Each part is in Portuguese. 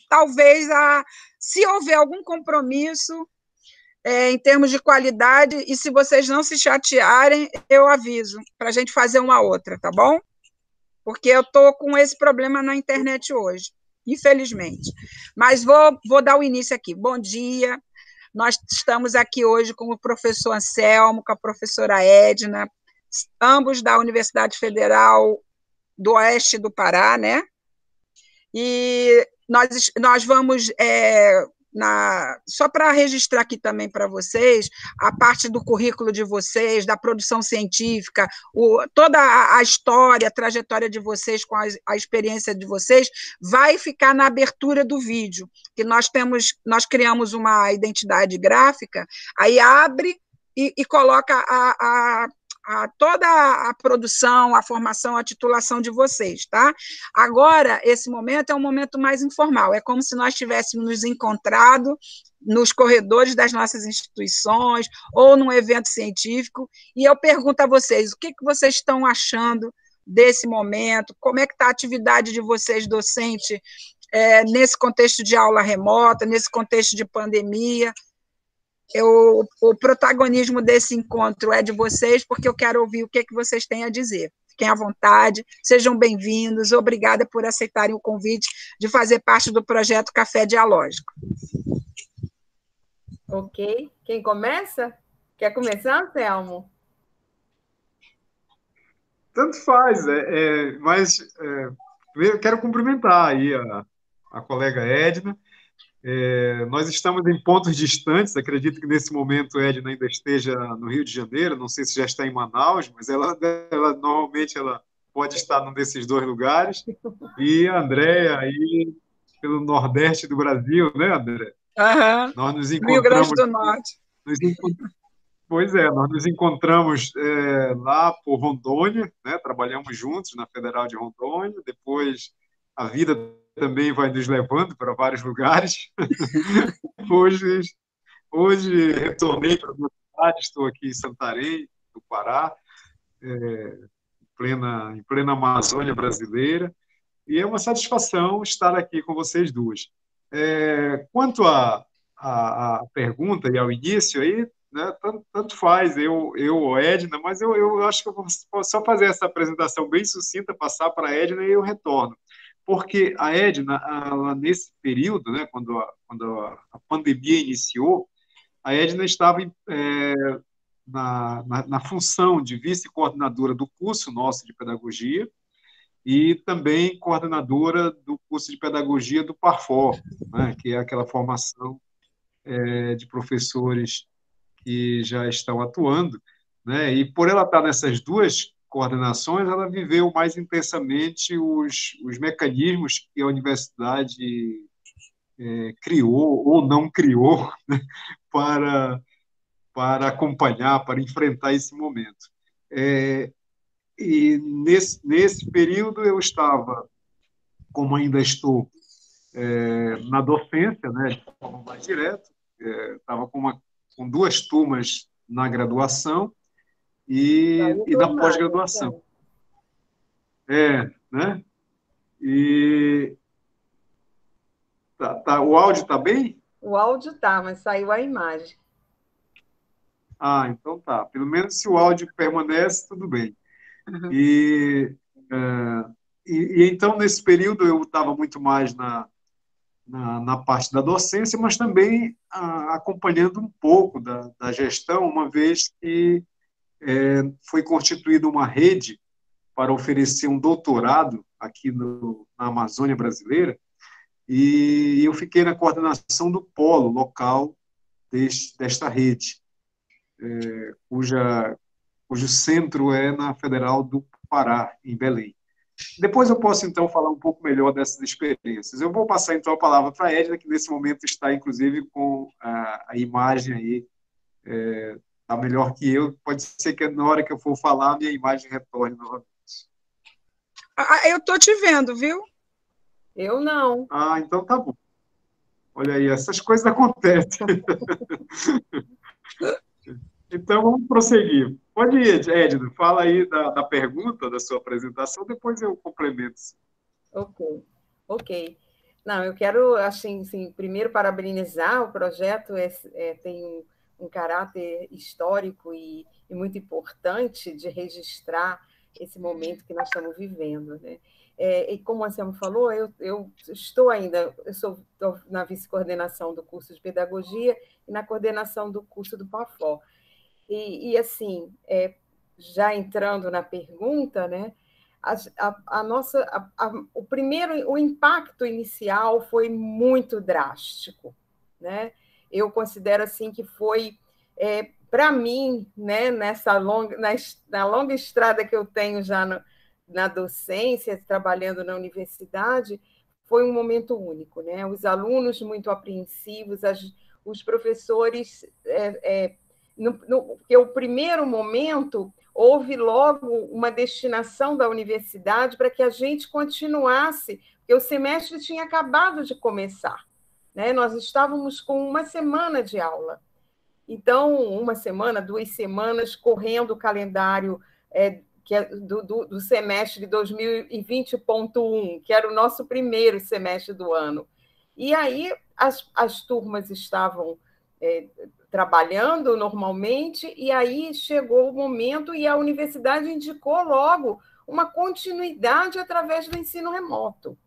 talvez, se houver algum compromisso em termos de qualidade, e se vocês não se chatearem, eu aviso, para a gente fazer uma outra, tá bom? Porque eu estou com esse problema na internet hoje, infelizmente. Mas vou dar o início aqui. Bom dia, nós estamos aqui hoje com o professor Anselmo, com a professora Edna, ambos da Universidade Federal do Oeste do Pará, né? E nós vamos, só para registrar aqui também para vocês, a parte do currículo de vocês, da produção científica, toda a história, a trajetória de vocês com a experiência de vocês, vai ficar na abertura do vídeo, que nós criamos uma identidade gráfica, aí abre e coloca toda a produção, a formação, a titulação de vocês, tá? Agora, esse momento é um momento mais informal, é como se nós tivéssemos nos encontrado nos corredores das nossas instituições ou num evento científico, e eu pergunto a vocês, o que vocês estão achando desse momento, como é que está a atividade de vocês, docente, nesse contexto de aula remota, nesse contexto de pandemia. O protagonismo desse encontro é de vocês, porque eu quero ouvir o que vocês têm a dizer. Fiquem à vontade, sejam bem-vindos, obrigada por aceitarem o convite de fazer parte do projeto Café Dialógico. Ok, quem começa? Quer começar, Anselmo? Tanto faz, mas eu quero cumprimentar aí a colega Edna. Nós estamos em pontos distantes, acredito que nesse momento a Edna ainda esteja no Rio de Janeiro, não sei se já está em Manaus, mas ela normalmente ela pode estar num desses dois lugares, e a Andréia aí pelo Nordeste do Brasil, né, André? Uhum. Nós nos encontramos... Rio Grande do Norte. Pois é, nós nos encontramos lá por Rondônia, né? Trabalhamos juntos na Federal de Rondônia, depois a vida também vai nos levando para vários lugares. Hoje retornei para a minha cidade, estou aqui em Santarém, do Pará, em plena Amazônia brasileira, e é uma satisfação estar aqui com vocês duas. Quanto à pergunta e ao início aí, né, tanto faz, eu ou Edna, mas eu acho que eu vou só fazer essa apresentação bem sucinta, passar para a Edna e eu retorno. Porque a Edna, nesse período, né, quando a pandemia iniciou, a Edna estava na função de vice-coordenadora do curso nosso de pedagogia e também coordenadora do curso de pedagogia do Parfor, né, que é aquela formação de professores que já estão atuando, né? E por ela estar nessas duas coordenações, ela viveu mais intensamente os mecanismos que a universidade criou ou não criou, né? para acompanhar, para enfrentar esse momento. E nesse período eu estava, como ainda estou, na docência, né, de forma mais direta, estava com duas turmas na graduação e na pós-graduação. Né? E o áudio está bem? O áudio está, mas saiu a imagem. Então tá. Pelo menos se o áudio permanece, tudo bem. Uhum. E então, nesse período, eu estava muito mais na parte da docência, mas também acompanhando um pouco da gestão, uma vez que foi constituída uma rede para oferecer um doutorado aqui na Amazônia brasileira, e eu fiquei na coordenação do polo local desta rede, cujo centro é na Federal do Pará, em Belém. Depois eu posso, então, falar um pouco melhor dessas experiências. Eu vou passar, então, a palavra para a Edna, que nesse momento está, inclusive, com a imagem aí, está melhor que eu. Pode ser que na hora que eu for falar, a minha imagem retorne novamente. Eu estou te vendo, viu? Eu não. Então tá bom. Olha aí, essas coisas acontecem. Então, vamos prosseguir. Pode ir, Edna, fala aí da pergunta, da sua apresentação, depois eu complemento. Ok. Não, eu quero, assim, primeiro parabenizar o projeto, tem um caráter histórico e muito importante de registrar esse momento que nós estamos vivendo, né? E como o Anselmo falou, eu estou ainda, estou na vice-coordenação do curso de pedagogia e na coordenação do curso do PAFO. Assim, já entrando na pergunta, né? O impacto inicial foi muito drástico, né? Eu considero assim que foi, para mim, né, na longa estrada que eu tenho já na docência, trabalhando na universidade, foi um momento único, né? Os alunos muito apreensivos, os professores, porque o primeiro momento houve logo uma destinação da universidade para que a gente continuasse, porque o semestre tinha acabado de começar, né? Nós estávamos com uma semana de aula. Então, uma semana, 2 semanas, correndo o calendário que é do semestre 2020.1, que era o nosso primeiro semestre do ano. E aí as turmas estavam trabalhando normalmente, e aí chegou o momento e a universidade indicou logo uma continuidade através do ensino remoto.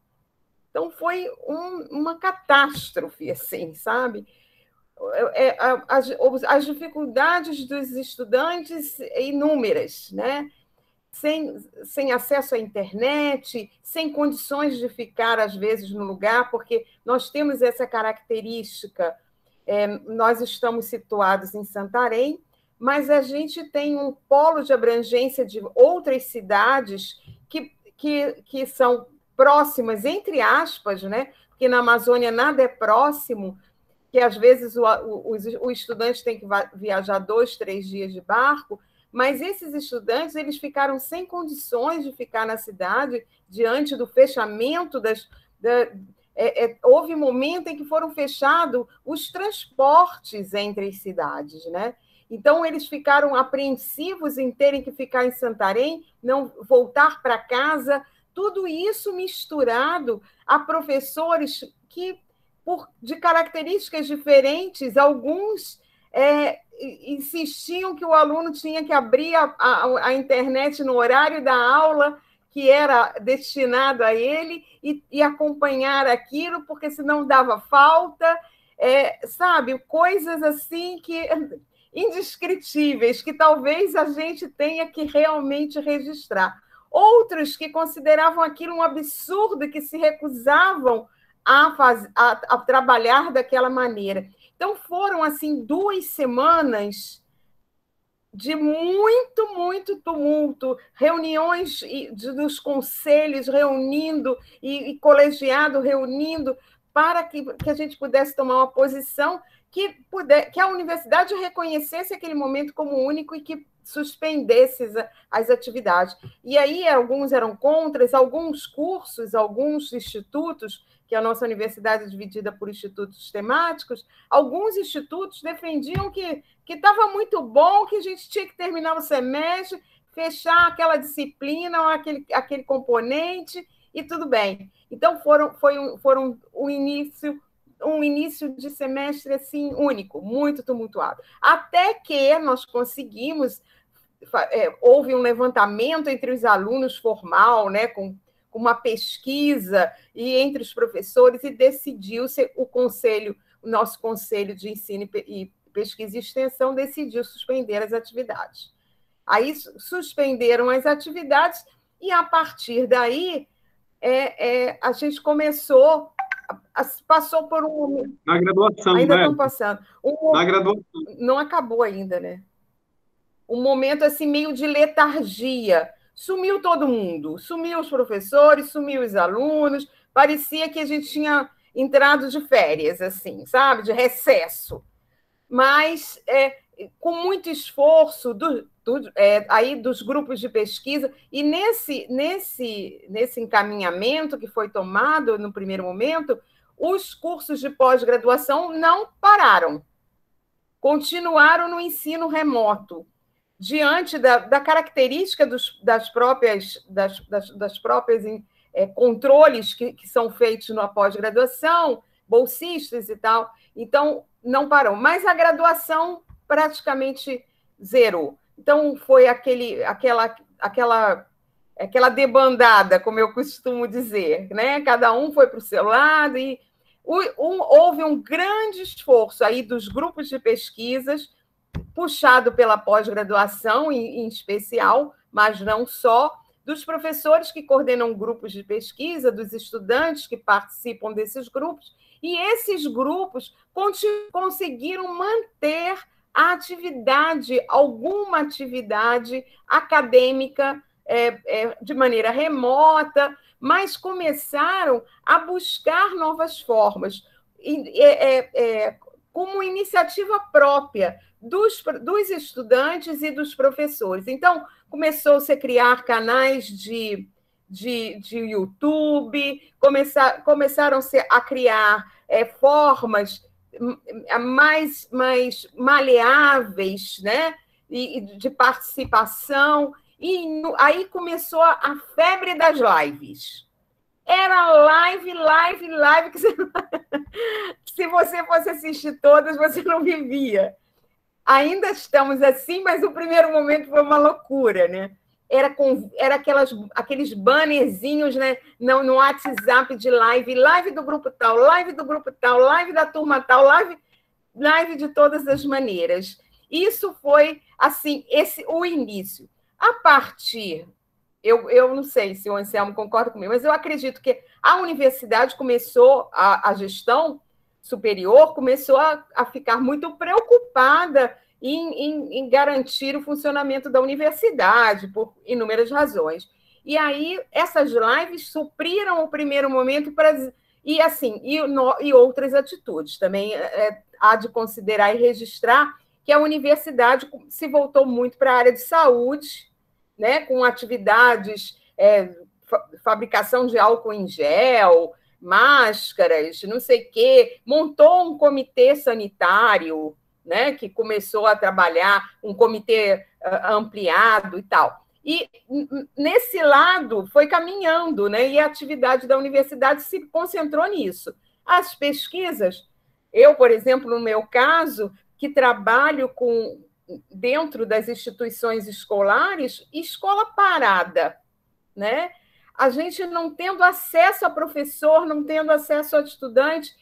Então, foi uma catástrofe, assim, sabe? As dificuldades dos estudantes inúmeras, né? Sem acesso à internet, sem condições de ficar, às vezes, no lugar, porque nós temos essa característica. Nós estamos situados em Santarém, mas a gente tem um polo de abrangência de outras cidades que são próximas, entre aspas, né? Porque na Amazônia nada é próximo, que às vezes o estudante tem que viajar 2, 3 dias de barco, mas esses estudantes eles ficaram sem condições de ficar na cidade diante do fechamento houve momento em que foram fechados os transportes entre as cidades, né? Então, eles ficaram apreensivos em terem que ficar em Santarém, não voltar para casa, tudo isso misturado a professores de características diferentes, alguns insistiam que o aluno tinha que abrir a internet no horário da aula, que era destinado a ele, e acompanhar aquilo, porque senão dava falta, sabe? Coisas assim indescritíveis, que talvez a gente tenha que realmente registrar. Outros que consideravam aquilo um absurdo, que se recusavam a trabalhar daquela maneira. Então, foram, assim, 2 semanas de muito tumulto, reuniões dos conselhos reunindo e colegiado reunindo para que a gente pudesse tomar uma posição que a universidade reconhecesse aquele momento como único e que suspendesse as atividades. E aí alguns eram contra, alguns cursos, alguns institutos, que a nossa universidade é dividida por institutos temáticos, alguns institutos defendiam que estava muito bom, que a gente tinha que terminar o semestre, fechar aquela disciplina, ou aquele componente, e tudo bem. Então, foram um início de semestre assim, único, muito tumultuado. Até que nós conseguimos, houve um levantamento entre os alunos formal, né, com uma pesquisa e entre os professores, e decidiu-se o nosso Conselho de Ensino e Pesquisa e Extensão decidiu suspender as atividades. Aí suspenderam as atividades e, a partir daí, a gente passou por um momento... Na graduação, ainda né? estão passando. Na graduação. Não acabou ainda, né? Um momento assim, meio de letargia. Sumiu todo mundo, sumiu os professores, sumiu os alunos, parecia que a gente tinha entrado de férias, assim, sabe? De recesso. Mas com muito esforço aí dos grupos de pesquisa, e nesse encaminhamento que foi tomado no primeiro momento, os cursos de pós-graduação não pararam, continuaram no ensino remoto, diante da característica das próprias controles que são feitos na pós-graduação, bolsistas e tal. Então, não parou. Mas a graduação praticamente zerou. Então, foi aquela debandada, como eu costumo dizer, né? Cada um foi para o seu lado e houve um grande esforço aí dos grupos de pesquisas, puxado pela pós-graduação em especial, mas não só, dos professores que coordenam grupos de pesquisa, dos estudantes que participam desses grupos, e esses grupos conseguiram manter a atividade, alguma atividade acadêmica de maneira remota, mas começaram a buscar novas formas, como iniciativa própria dos estudantes e dos professores. Então, começou-se a criar canais de YouTube, começaram-se a criar formas mais maleáveis, né? E de participação, e aí começou a febre das lives. Era live, que se você fosse assistir todas, você não vivia. Ainda estamos assim, mas o primeiro momento foi uma loucura, né? Era aqueles bannerzinhos, né, no WhatsApp de live do grupo tal, live do grupo tal, live da turma tal, live de todas as maneiras. Isso foi, assim, o início. A partir... Eu não sei se o Anselmo concorda comigo, mas eu acredito que a universidade começou, a gestão superior começou a ficar muito preocupada em garantir o funcionamento da universidade, por inúmeras razões. E aí, essas lives supriram o primeiro momento e outras atitudes. Também há de considerar e registrar que a universidade se voltou muito para a área de saúde, né, com atividades, fabricação de álcool em gel, máscaras, não sei o quê, montou um comitê sanitário, né, que começou a trabalhar, um comitê ampliado e tal. E nesse lado foi caminhando, né, e a atividade da universidade se concentrou nisso. As pesquisas, eu, por exemplo, no meu caso, que trabalho dentro das instituições escolares, escola parada, né? A gente não tendo acesso a professor, não tendo acesso a estudante,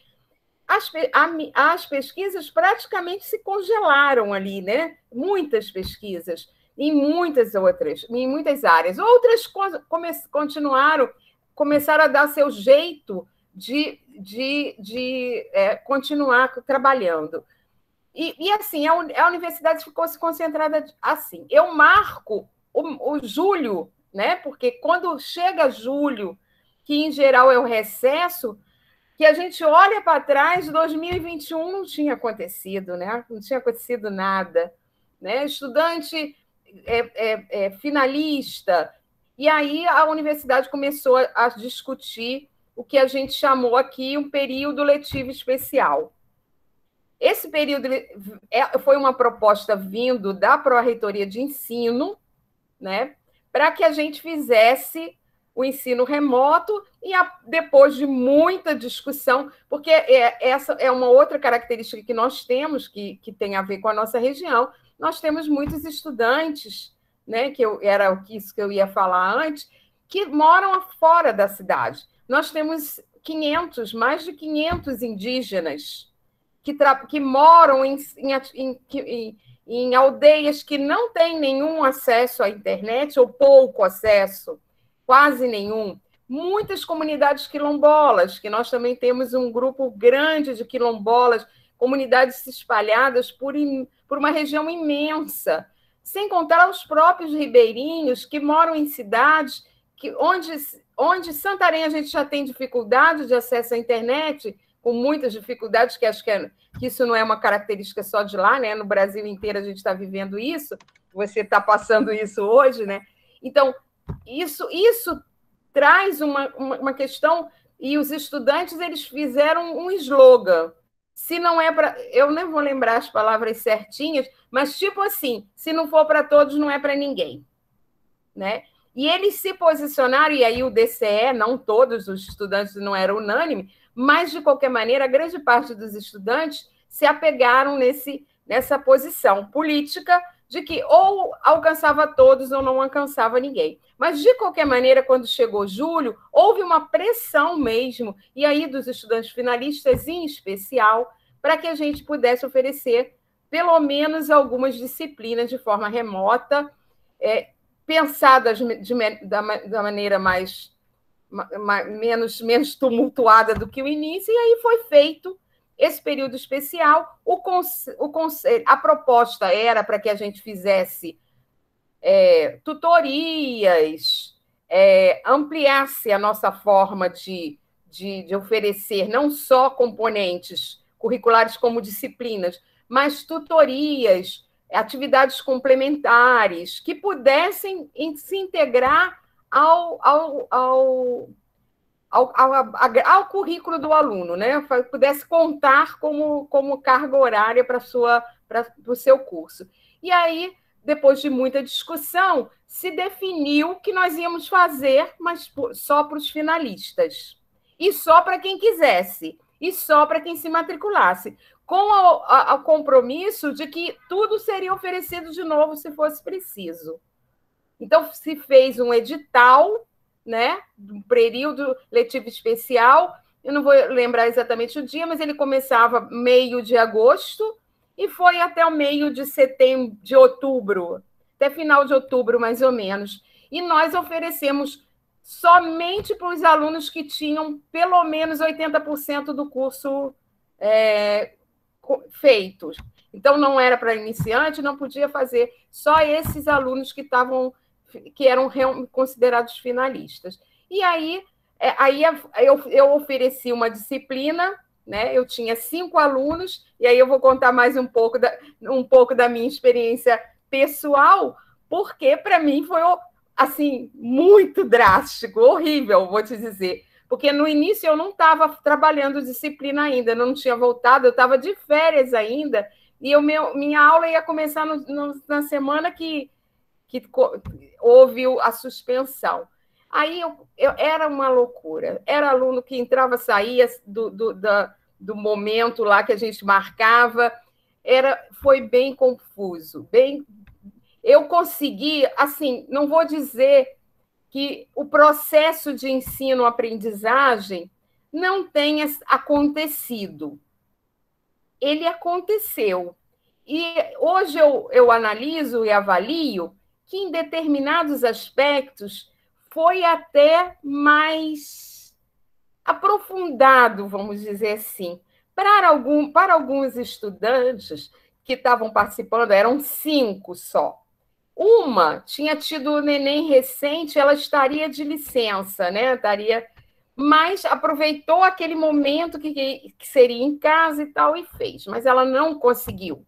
as pesquisas praticamente se congelaram ali, né? Muitas pesquisas, em muitas áreas. Outras começaram a dar seu jeito de continuar trabalhando. E assim, a universidade ficou se concentrada assim. Eu marco o julho, né? Porque quando chega julho, que em geral é o recesso, que a gente olha para trás, 2021 não tinha acontecido, né? Não tinha acontecido nada, né? Estudante finalista. E aí a universidade começou a discutir o que a gente chamou aqui um período letivo especial. Esse período foi uma proposta vindo da Pró-Reitoria de Ensino, né, para que a gente fizesse o ensino remoto e depois de muita discussão, porque essa é uma outra característica que nós temos, que tem a ver com a nossa região, nós temos muitos estudantes, né, era isso que eu ia falar antes, que moram fora da cidade. Nós temos mais de 500 indígenas que moram em aldeias que não têm nenhum acesso à internet, ou pouco acesso, quase nenhum. Muitas comunidades quilombolas, que nós também temos um grupo grande de quilombolas, comunidades espalhadas por uma região imensa, sem contar os próprios ribeirinhos que moram em cidades onde Santarém a gente já tem dificuldade de acesso à internet, com muitas dificuldades, que acho que isso não é uma característica só de lá, né? No Brasil inteiro a gente está vivendo isso, você está passando isso hoje, né? Então, isso traz uma questão, e os estudantes eles fizeram um slogan. Se não é para... Eu nem vou lembrar as palavras certinhas, mas tipo assim, se não for para todos, não é para ninguém, né? E eles se posicionaram, e aí o DCE, não todos os estudantes, não era unânime, mas, de qualquer maneira, a grande parte dos estudantes se apegaram nessa posição política de que ou alcançava todos ou não alcançava ninguém. Mas, de qualquer maneira, quando chegou julho, houve uma pressão mesmo, e aí dos estudantes finalistas em especial, para que a gente pudesse oferecer pelo menos algumas disciplinas de forma remota, pensadas da maneira menos tumultuada do que o início, e aí foi feito esse período especial. A proposta era para que a gente fizesse tutorias, ampliasse a nossa forma de oferecer não só componentes curriculares como disciplinas, mas tutorias, atividades complementares que pudessem se integrar ao currículo do aluno, né? Pudesse contar como carga horária para o seu curso. E aí, depois de muita discussão, se definiu que nós íamos fazer, mas só para os finalistas, e só para quem quisesse, e só para quem se matriculasse, com o compromisso de que tudo seria oferecido de novo se fosse preciso. Então, se fez um edital, né, um período letivo especial, eu não vou lembrar exatamente o dia, mas ele começava meio de agosto e foi até o meio de setembro, de outubro, até final de outubro, mais ou menos. E nós oferecemos somente para os alunos que tinham pelo menos 80% do curso feitos. Então, não era para iniciante, não podia fazer, só esses alunos que eram considerados finalistas. E aí eu ofereci uma disciplina, né? Eu tinha 5 alunos, e aí eu vou contar mais um pouco da minha experiência pessoal, porque para mim foi assim muito drástico, horrível, vou te dizer. Porque no início eu não estava trabalhando disciplina ainda, não tinha voltado, eu estava de férias ainda, e minha aula ia começar na semana que houve a suspensão. Aí era uma loucura. Era aluno que entrava, saía do momento lá que a gente marcava. Foi bem confuso. Eu consegui, assim, não vou dizer que o processo de ensino-aprendizagem não tenha acontecido. Ele aconteceu. E hoje eu analiso e avalio que, em determinados aspectos, foi até mais aprofundado, vamos dizer assim. Para alguns estudantes que estavam participando, eram 5 só. Uma tinha tido neném recente, ela estaria de licença, né? Mas aproveitou aquele momento que seria em casa e tal, e fez. Mas ela não conseguiu.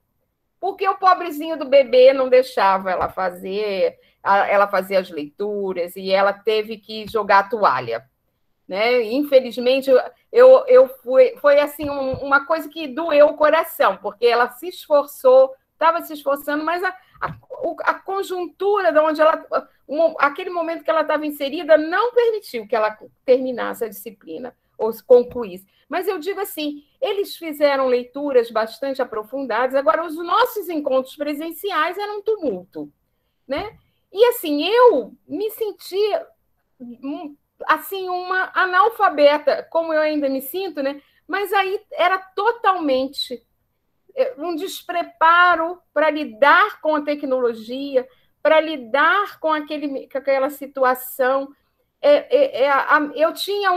Porque o pobrezinho do bebê não deixava ela fazer as leituras, e ela teve que jogar a toalha, né? Infelizmente, foi assim, uma coisa que doeu o coração, porque ela se esforçou, estava se esforçando, mas a conjuntura de onde aquele momento que ela estava inserida não permitiu que ela terminasse a disciplina ou concluísse. Mas eu digo assim, eles fizeram leituras bastante aprofundadas. Agora, os nossos encontros presenciais eram um tumulto, né? E assim, eu me sentia assim, uma analfabeta, como eu ainda me sinto, né? Mas aí era totalmente um despreparo para lidar com a tecnologia, para lidar com aquela situação. Eu tinha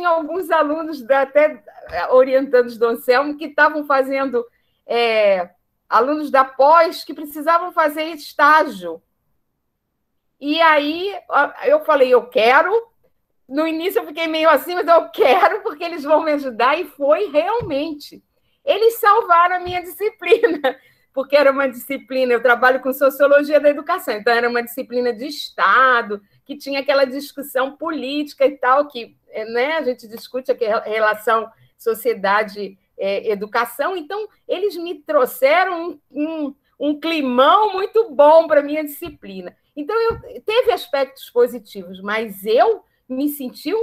alguns alunos, até orientandos do Anselmo, que estavam fazendo, alunos da pós, que precisavam fazer estágio. E aí eu falei, eu quero. No início eu fiquei meio assim, mas eu quero, porque eles vão me ajudar, e foi realmente. Eles salvaram a minha disciplina, porque era uma disciplina, eu trabalho com sociologia da educação, então era uma disciplina de Estado, que tinha aquela discussão política e tal, que, né, a gente discute aqui a relação sociedade-educação, então eles me trouxeram um climão muito bom para a minha disciplina. Então, teve aspectos positivos, mas eu me senti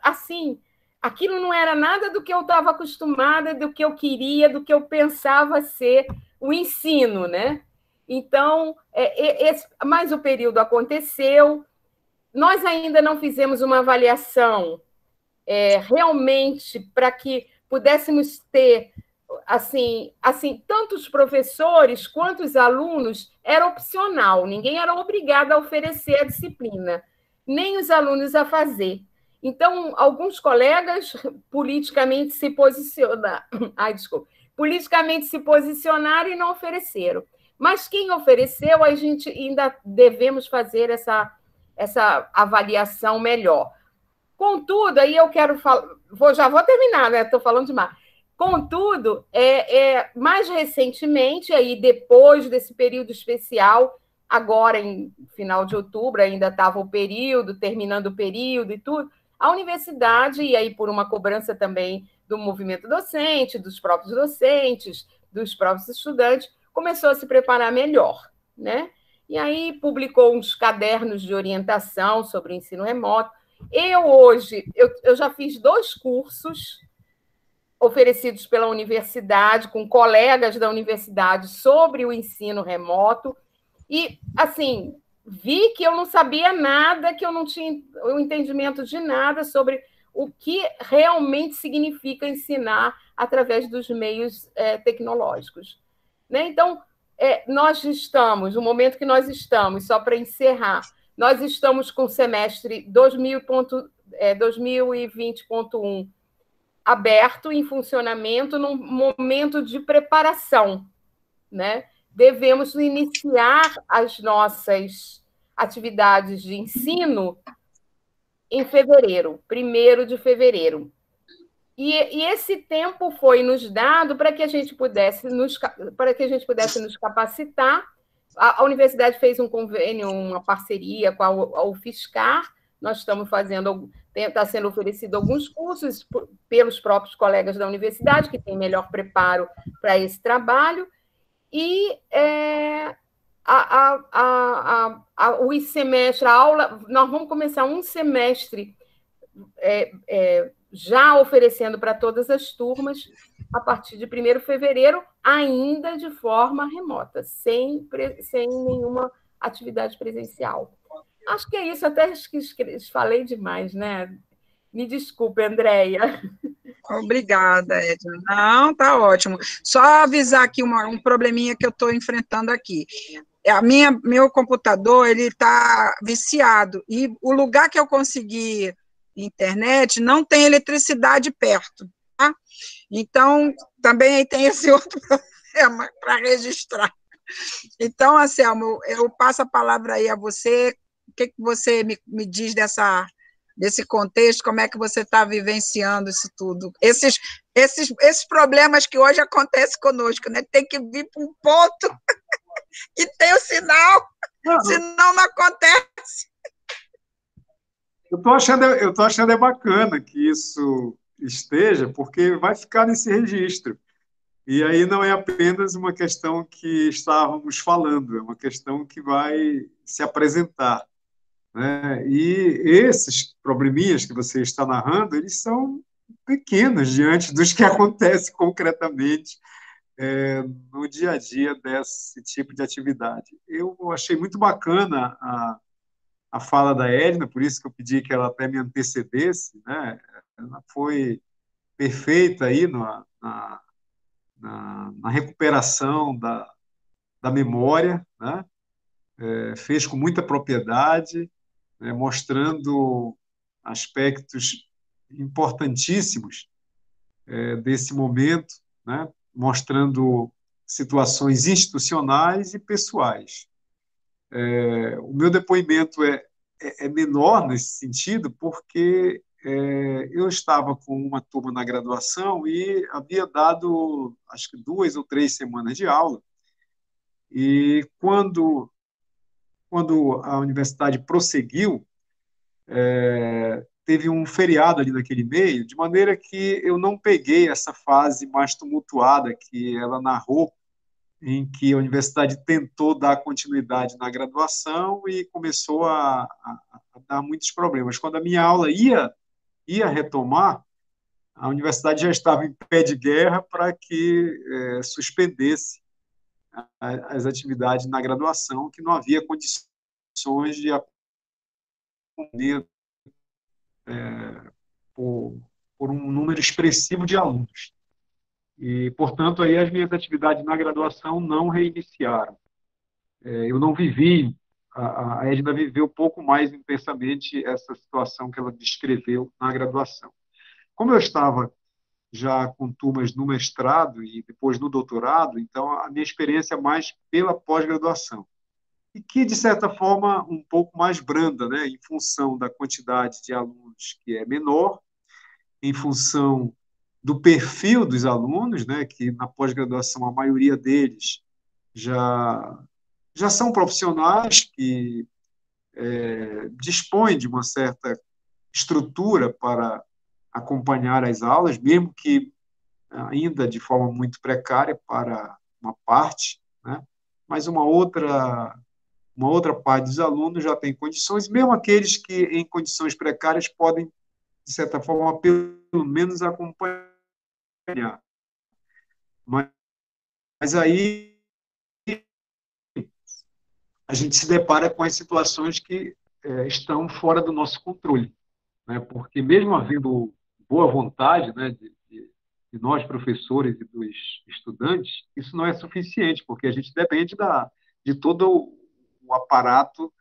assim, aquilo não era nada do que eu estava acostumada, do que eu queria, do que eu pensava ser o ensino, né? Então, mas o período aconteceu, nós ainda não fizemos uma avaliação realmente para que pudéssemos ter assim, tanto os professores quanto os alunos era opcional, ninguém era obrigado a oferecer a disciplina, nem os alunos a fazer. Então, alguns colegas politicamente se posicionaram e não ofereceram. Mas quem ofereceu, a gente ainda devemos fazer essa avaliação melhor. Contudo, aí eu quero falar, já vou terminar, né? Estou falando demais. Contudo, mais recentemente, aí depois desse período especial, agora em final de outubro, ainda estava o período, terminando o período e tudo, a universidade, e aí por uma cobrança também do movimento docente, dos próprios docentes, dos próprios estudantes, começou a se preparar melhor, né? E aí publicou uns cadernos de orientação sobre o ensino remoto. Eu já fiz 2 cursos oferecidos pela universidade, com colegas da universidade, sobre o ensino remoto, e, assim, vi que eu não sabia nada, que eu não tinha o entendimento de nada sobre o que realmente significa ensinar através dos meios tecnológicos. Né? Então, nós estamos, no momento que nós estamos, só para encerrar, nós estamos com o semestre 2020.1 aberto, em funcionamento, num momento de preparação, né? Devemos iniciar as nossas atividades de ensino em fevereiro, 1º de fevereiro. E esse tempo foi nos dado para que a gente pudesse nos capacitar. A universidade fez um convênio, uma parceria com a UFSCar. Nós estamos fazendo, está sendo oferecido alguns cursos pelos próprios colegas da universidade, que têm melhor preparo para esse trabalho, e o semestre, a aula, nós vamos começar um semestre já oferecendo para todas as turmas, a partir de 1º de fevereiro, ainda de forma remota, sem nenhuma atividade presencial. Acho que é isso, até que falei demais, né? Me desculpe, Andréia. Obrigada, Edna. Não, tá ótimo. Só avisar aqui um probleminha que eu estou enfrentando aqui. Meu computador, ele está viciado, e o lugar que eu consegui internet não tem eletricidade perto, tá? Então, também aí tem esse outro problema para registrar. Então, Anselmo, eu passo a palavra aí a você. O que você me diz desse contexto, como é que você está vivenciando isso tudo? Esses problemas que hoje acontecem conosco, né? Tem que vir para um ponto que tem o sinal, senão não acontece. Eu tô achando bacana que isso esteja, porque vai ficar nesse registro. E aí não é apenas uma questão que estávamos falando, é uma questão que vai se apresentar, né? E esses probleminhas que você está narrando, eles são pequenos diante dos que acontecem concretamente no dia a dia desse tipo de atividade. Eu achei muito bacana a fala da Edna, por isso que eu pedi que ela até me antecedesse, né? Ela foi perfeita aí na recuperação da memória, né? Fez com muita propriedade, né? Mostrando aspectos importantíssimos desse momento, né? Mostrando situações institucionais e pessoais. O meu depoimento é menor nesse sentido, porque eu estava com uma turma na graduação e havia dado, acho que 2 ou 3 semanas de aula, e quando a universidade prosseguiu, teve um feriado ali naquele meio, de maneira que eu não peguei essa fase mais tumultuada que ela narrou em que a universidade tentou dar continuidade na graduação e começou a dar muitos problemas. Quando a minha aula ia retomar, a universidade já estava em pé de guerra para que suspendesse as atividades na graduação, que não havia condições de atender por, por um número expressivo de alunos. E, portanto, aí as minhas atividades na graduação não reiniciaram. Eu não vivi, a Edna viveu pouco mais intensamente essa situação que ela descreveu na graduação. Como eu estava já com turmas no mestrado e depois no doutorado, então a minha experiência é mais pela pós-graduação. E que, de certa forma, um pouco mais branda, né, em função da quantidade de alunos que é menor, em função do perfil dos alunos, né, que na pós-graduação a maioria deles já são profissionais que dispõem de uma certa estrutura para acompanhar as aulas, mesmo que ainda de forma muito precária para uma parte, né? Mas uma outra parte dos alunos já tem condições, mesmo aqueles que em condições precárias podem, de certa forma, pelo menos acompanhar. Mas aí a gente se depara com as situações que estão fora do nosso controle, né? Porque mesmo havendo boa vontade, né, de nós, professores e dos estudantes, isso não é suficiente, porque a gente depende de todo o aparato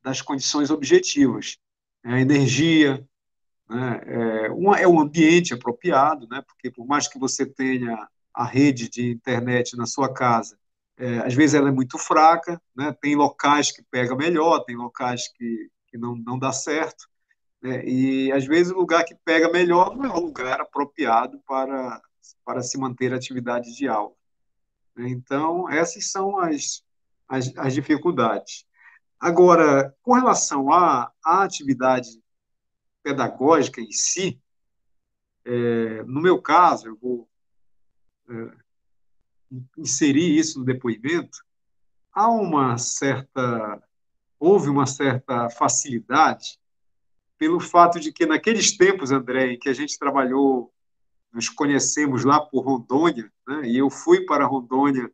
das condições objetivas. A energia, né, é um ambiente apropriado, né, porque por mais que você tenha a rede de internet na sua casa, às vezes ela é muito fraca, né, tem locais que pega melhor, tem locais que não dá certo, né, e às vezes o lugar que pega melhor não é o lugar apropriado para se manter a atividade de aula, né. Então, essas são as dificuldades. Agora, com relação à atividade pedagógica em si, no meu caso, eu vou inserir isso no depoimento, houve uma certa facilidade pelo fato de que naqueles tempos, André, em que a gente trabalhou, nos conhecemos lá por Rondônia, né, e eu fui para Rondônia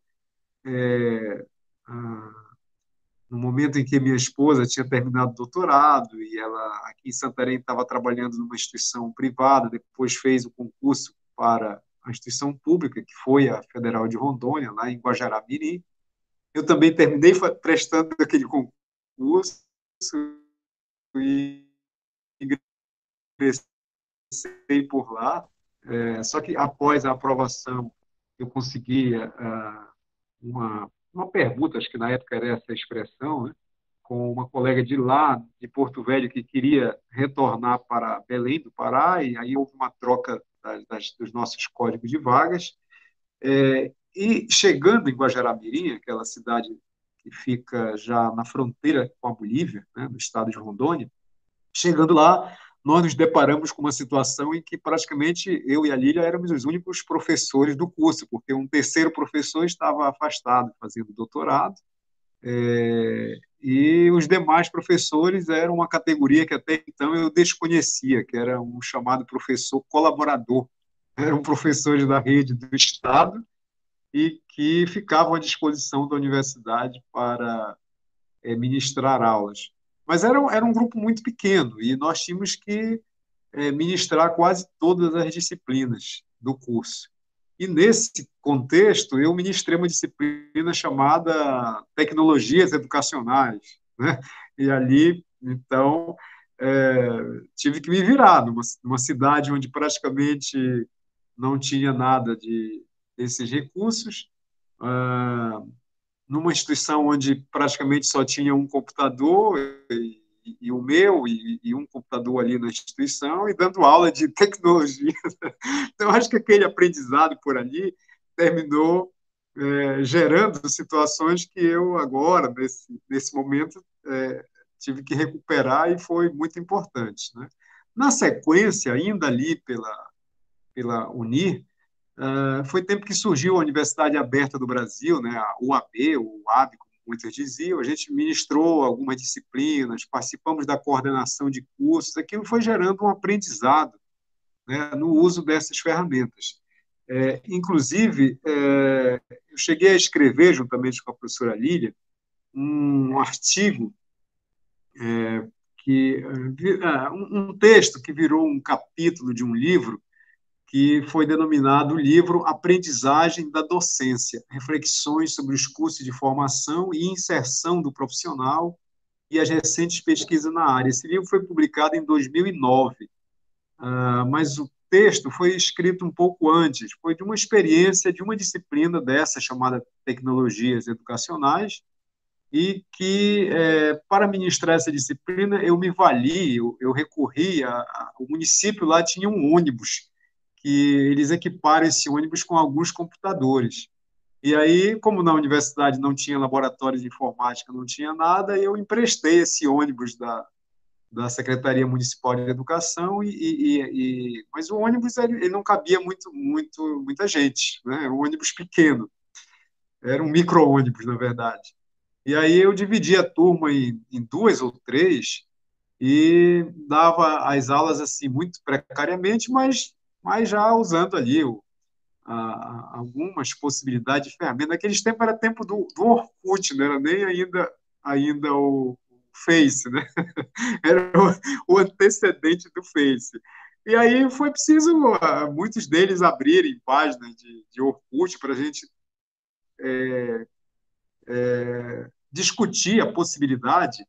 no momento em que minha esposa tinha terminado o doutorado e ela aqui em Santarém estava trabalhando numa instituição privada, depois fez o concurso para a instituição pública, que foi a Federal de Rondônia, lá em Guajará-Mirim. Eu também terminei prestando aquele concurso e ingressei por lá. Só que após a aprovação, eu consegui uma pergunta, acho que na época era essa a expressão, né, com uma colega de lá, de Porto Velho, que queria retornar para Belém do Pará, e aí houve uma troca dos nossos códigos de vagas. E chegando em Guajará-Mirim, aquela cidade que fica já na fronteira com a Bolívia, né, no estado de Rondônia, chegando lá, nós nos deparamos com uma situação em que praticamente eu e a Lília éramos os únicos professores do curso, porque um terceiro professor estava afastado, fazendo doutorado, e os demais professores eram uma categoria que até então eu desconhecia, que era um chamado professor colaborador. Eram professores da rede do Estado e que ficavam à disposição da universidade para ministrar aulas. Mas era um grupo muito pequeno e nós tínhamos que ministrar quase todas as disciplinas do curso. E nesse contexto, eu ministrei uma disciplina chamada Tecnologias Educacionais, né? E ali, então, tive que me virar numa cidade onde praticamente não tinha nada desses recursos, numa instituição onde praticamente só tinha um computador e o meu e um computador ali na instituição e dando aula de tecnologia. Então, acho que aquele aprendizado por ali terminou gerando situações que eu agora, nesse momento, tive que recuperar e foi muito importante, né? Na sequência, ainda ali pela Unir, Foi tempo que surgiu a Universidade Aberta do Brasil, né, a UAB, ou UAB, como muitos diziam. A gente ministrou algumas disciplinas, participamos da coordenação de cursos. Aquilo foi gerando um aprendizado, né, no uso dessas ferramentas. Inclusive, eu cheguei a escrever, juntamente com a professora Lília, um artigo, um texto que virou um capítulo de um livro que foi denominado o livro Aprendizagem da Docência, reflexões sobre os cursos de formação e inserção do profissional e as recentes pesquisas na área. Esse livro foi publicado em 2009, mas o texto foi escrito um pouco antes, foi de uma experiência, de uma disciplina dessa chamada Tecnologias Educacionais, e que, para ministrar essa disciplina, eu me vali, eu recorri, o município lá tinha um ônibus, que eles equiparam esse ônibus com alguns computadores. E aí, como na universidade não tinha laboratório de informática, não tinha nada, eu emprestei esse ônibus da Secretaria Municipal de Educação, mas o ônibus ele não cabia muita gente, né? Era um ônibus pequeno, era um micro-ônibus, na verdade. E aí eu dividi a turma em duas ou três e dava as aulas assim muito precariamente, mas já usando ali algumas possibilidades de ferramenta. Naqueles tempos era tempo do Orkut, não era nem ainda o Face, né? Era o antecedente do Face. E aí foi preciso muitos deles abrirem páginas de Orkut para a gente discutir a possibilidade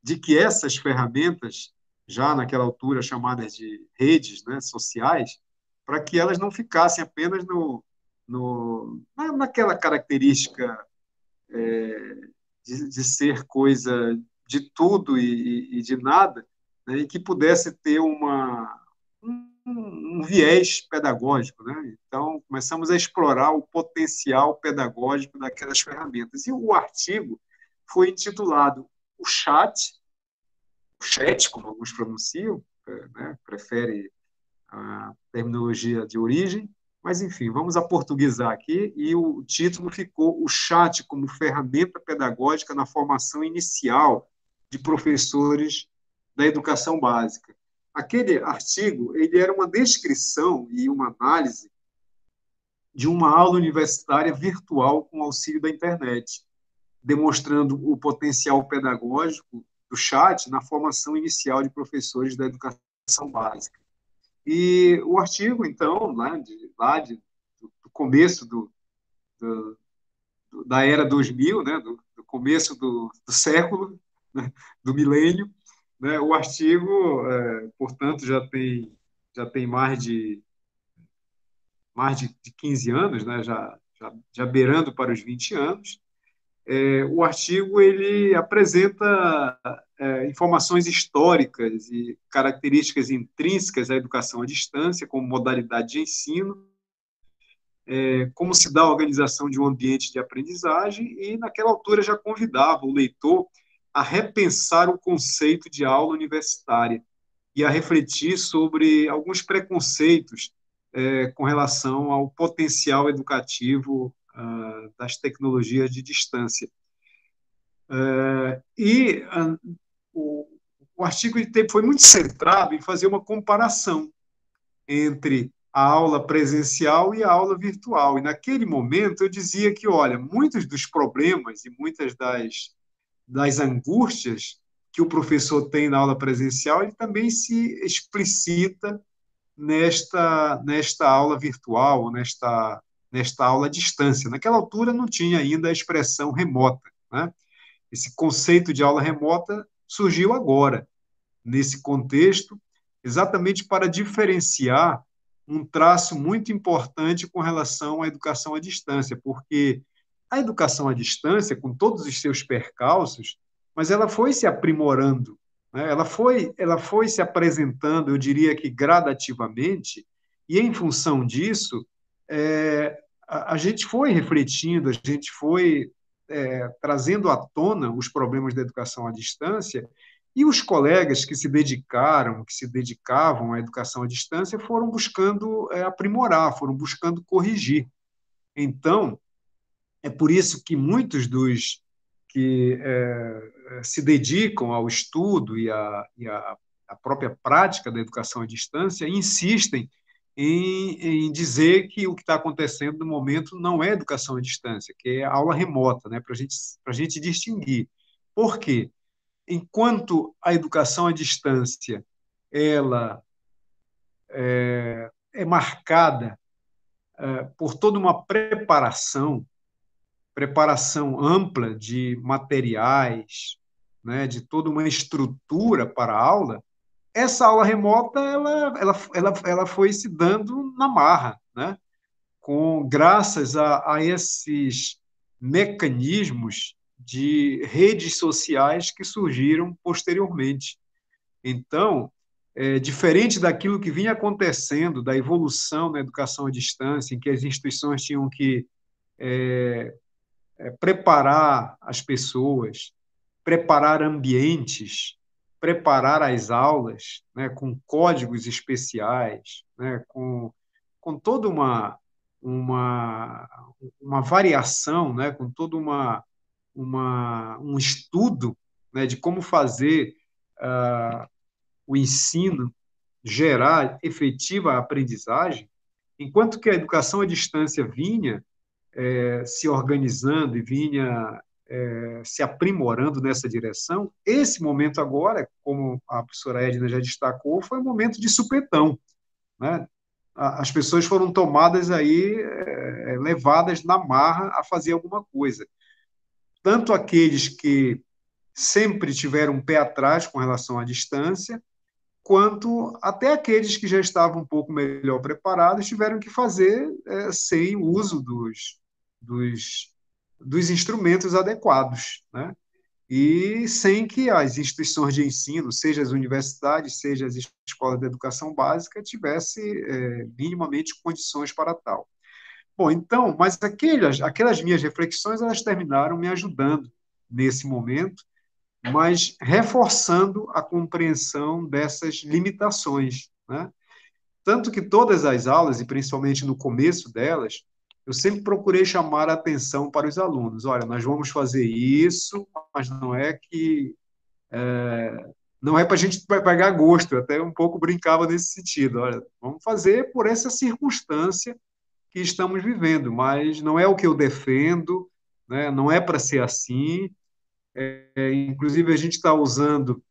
de que essas ferramentas, já naquela altura chamadas de redes, né, sociais, para que elas não ficassem apenas naquela característica de ser coisa de tudo e de nada, né, e que pudesse ter um viés pedagógico, né? Então, começamos a explorar o potencial pedagógico daquelas ferramentas. E o artigo foi intitulado O Chat, como alguns pronunciam, né? Prefere a terminologia de origem, mas, enfim, vamos aportuguesar aqui, e o título ficou O Chat como ferramenta pedagógica na formação inicial de professores da educação básica. Aquele artigo ele era uma descrição e uma análise de uma aula universitária virtual com auxílio da internet, demonstrando o potencial pedagógico do chat na formação inicial de professores da educação básica. E o artigo, então, do começo da era 2000, né, do começo do século, né, do milênio, né, o artigo, portanto, já tem mais de 15 anos, né, já beirando para os 20 anos. O artigo ele apresenta informações históricas e características intrínsecas à educação à distância como modalidade de ensino, como se dá a organização de um ambiente de aprendizagem, e naquela altura já convidava o leitor a repensar o conceito de aula universitária e a refletir sobre alguns preconceitos com relação ao potencial educativo das tecnologias de distância. O artigo foi muito centrado em fazer uma comparação entre a aula presencial e a aula virtual. E, naquele momento, eu dizia que, olha, muitos dos problemas e muitas das angústias que o professor tem na aula presencial, ele também se explicita nesta aula virtual, nesta aula à distância. Naquela altura não tinha ainda a expressão remota, né? Esse conceito de aula remota surgiu agora, nesse contexto, exatamente para diferenciar um traço muito importante com relação à educação à distância, porque a educação à distância, com todos os seus percalços, mas ela foi se aprimorando, né? Ela foi se apresentando, eu diria que gradativamente, e em função disso, a gente foi refletindo, a gente foi trazendo à tona os problemas da educação à distância, E os colegas que se dedicaram, que se dedicavam à educação à distância, foram buscando aprimorar, foram buscando corrigir. Então, é por isso que muitos dos que se dedicam ao estudo a própria prática da educação à distância insistem em dizer que o que está acontecendo no momento não é educação à distância, que é aula remota, né, para a gente distinguir. Por quê? Enquanto a educação à distância ela é marcada por toda uma preparação ampla de materiais, né, de toda uma estrutura para a aula, essa aula remota ela foi se dando na marra, né, graças a esses mecanismos de redes sociais que surgiram posteriormente. Então, diferente daquilo que vinha acontecendo, da evolução na educação à distância, em que as instituições tinham que preparar as pessoas, preparar ambientes, preparar as aulas, né, com códigos especiais, né, com toda uma variação, né, com todo um estudo, né, de como fazer o ensino gerar efetiva aprendizagem, enquanto que a educação à distância vinha se organizando e vinha se aprimorando nessa direção, esse momento agora, como a professora Edna já destacou, foi um momento de supetão, né? As pessoas foram tomadas aí, levadas na marra a fazer alguma coisa. Tanto aqueles que sempre tiveram um pé atrás com relação à distância, quanto até aqueles que já estavam um pouco melhor preparados tiveram que fazer sem o uso dos instrumentos adequados, né? E sem que as instituições de ensino, seja as universidades, seja as escolas de educação básica, tivessem minimamente condições para tal. Bom, então, mas aquelas minhas reflexões, elas terminaram me ajudando nesse momento, mas reforçando a compreensão dessas limitações, né? Tanto que todas as aulas, e principalmente no começo delas, eu sempre procurei chamar a atenção para os alunos. Olha, nós vamos fazer isso, mas não é para a gente pegar gosto. Eu até um pouco brincava nesse sentido. Olha, vamos fazer por essa circunstância que estamos vivendo, mas não é o que eu defendo, né? Não é para ser assim. Inclusive, a gente está usando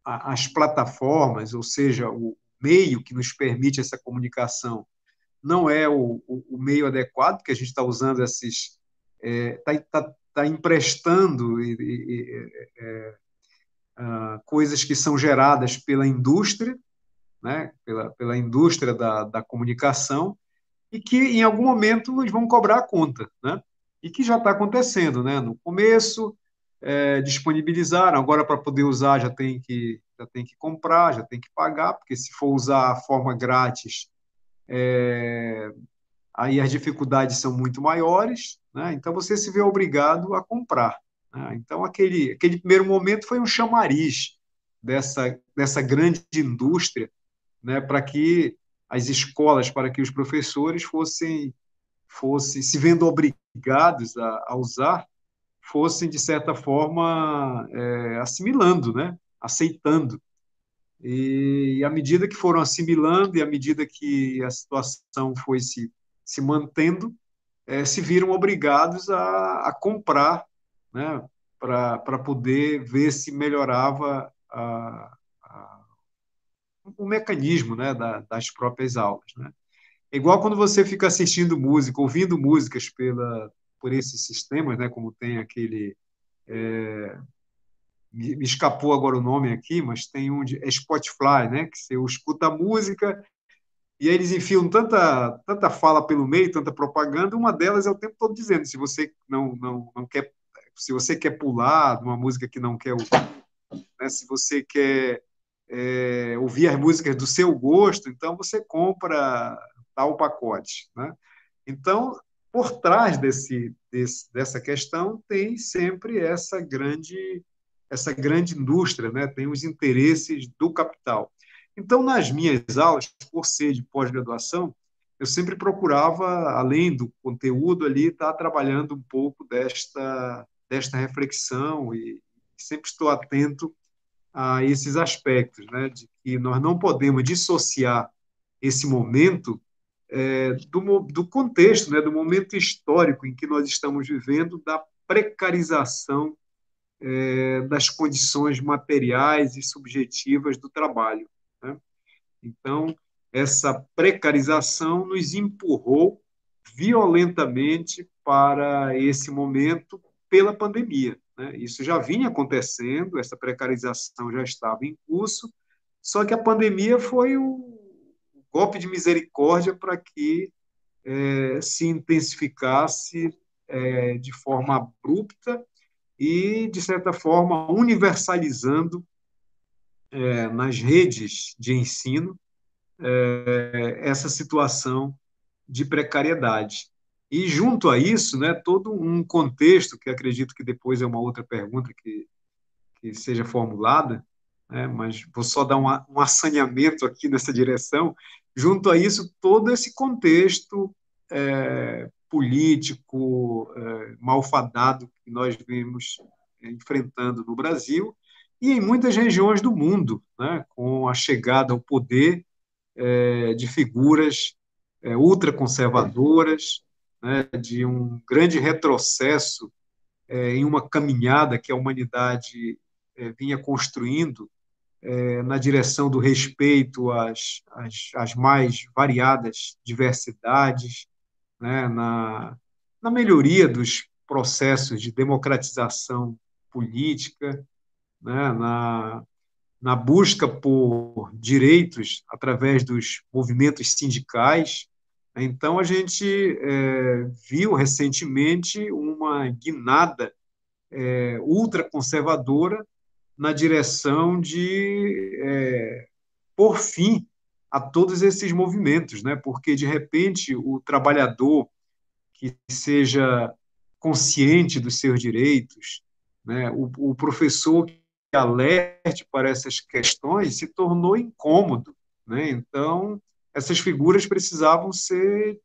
as plataformas, ou seja, o meio que nos permite essa comunicação, não é o meio adequado, que a gente está usando está emprestando coisas que são geradas pela indústria, né, pela indústria da comunicação, e que em algum momento eles vão cobrar a conta, né? E que já está acontecendo, né? No começo disponibilizaram, agora para poder usar já tem que comprar, já tem que pagar, porque se for usar a forma grátis, aí as dificuldades são muito maiores, né? Então você se vê obrigado a comprar, né? Então aquele primeiro momento foi um chamariz dessa grande indústria, né? Para que as escolas, para que os professores fossem se vendo obrigados a usar, fossem, de certa forma, assimilando, né? Aceitando. E à medida que foram assimilando e à medida que a situação foi se mantendo, se viram obrigados a comprar, né? Para poder ver se melhorava o mecanismo, né? Das próprias aulas, né? É igual quando você fica assistindo música, ouvindo músicas por esses sistemas, né? Como tem aquele me escapou agora o nome aqui, mas tem é Spotify, né? Que você escuta a música e aí eles enfiam tanta fala pelo meio, tanta propaganda. Uma delas é o tempo todo dizendo: se você não quer, se você quer pular uma música que não quer ouvir, né? Se você quer ouvir as músicas do seu gosto, então você compra tal pacote, né? Então, por trás dessa questão tem sempre essa grande essa grande indústria, né, tem os interesses do capital. Então, nas minhas aulas, por ser de pós-graduação, eu sempre procurava, além do conteúdo ali, estar trabalhando um pouco desta reflexão e sempre estou atento a esses aspectos, né, de que nós não podemos dissociar esse momento do contexto, né, do momento histórico em que nós estamos vivendo, da precarização das condições materiais e subjetivas do trabalho, né? Então, essa precarização nos empurrou violentamente para esse momento pela pandemia, né? Isso já vinha acontecendo, essa precarização já estava em curso, só que a pandemia foi o golpe de misericórdia para que se intensificasse de forma abrupta e, de certa forma, universalizando nas redes de ensino essa situação de precariedade. E, junto a isso, né, todo um contexto, que acredito que depois é uma outra pergunta que seja formulada, né, mas vou só dar um assaneamento aqui nessa direção, junto a isso, todo esse contexto político, malfadado que nós vemos enfrentando no Brasil e em muitas regiões do mundo, né, com a chegada ao poder de figuras ultraconservadoras, né, de um grande retrocesso em uma caminhada que a humanidade vinha construindo na direção do respeito às mais variadas diversidades, né, na melhoria dos processos de democratização política, né, na busca por direitos através dos movimentos sindicais. Então, a gente viu recentemente uma guinada ultraconservadora na direção de pôr fim a todos esses movimentos, né? Porque, de repente, o trabalhador que seja consciente dos seus direitos, né? O professor que alerte para essas questões se tornou incômodo, né? Então, essas figuras precisavam ser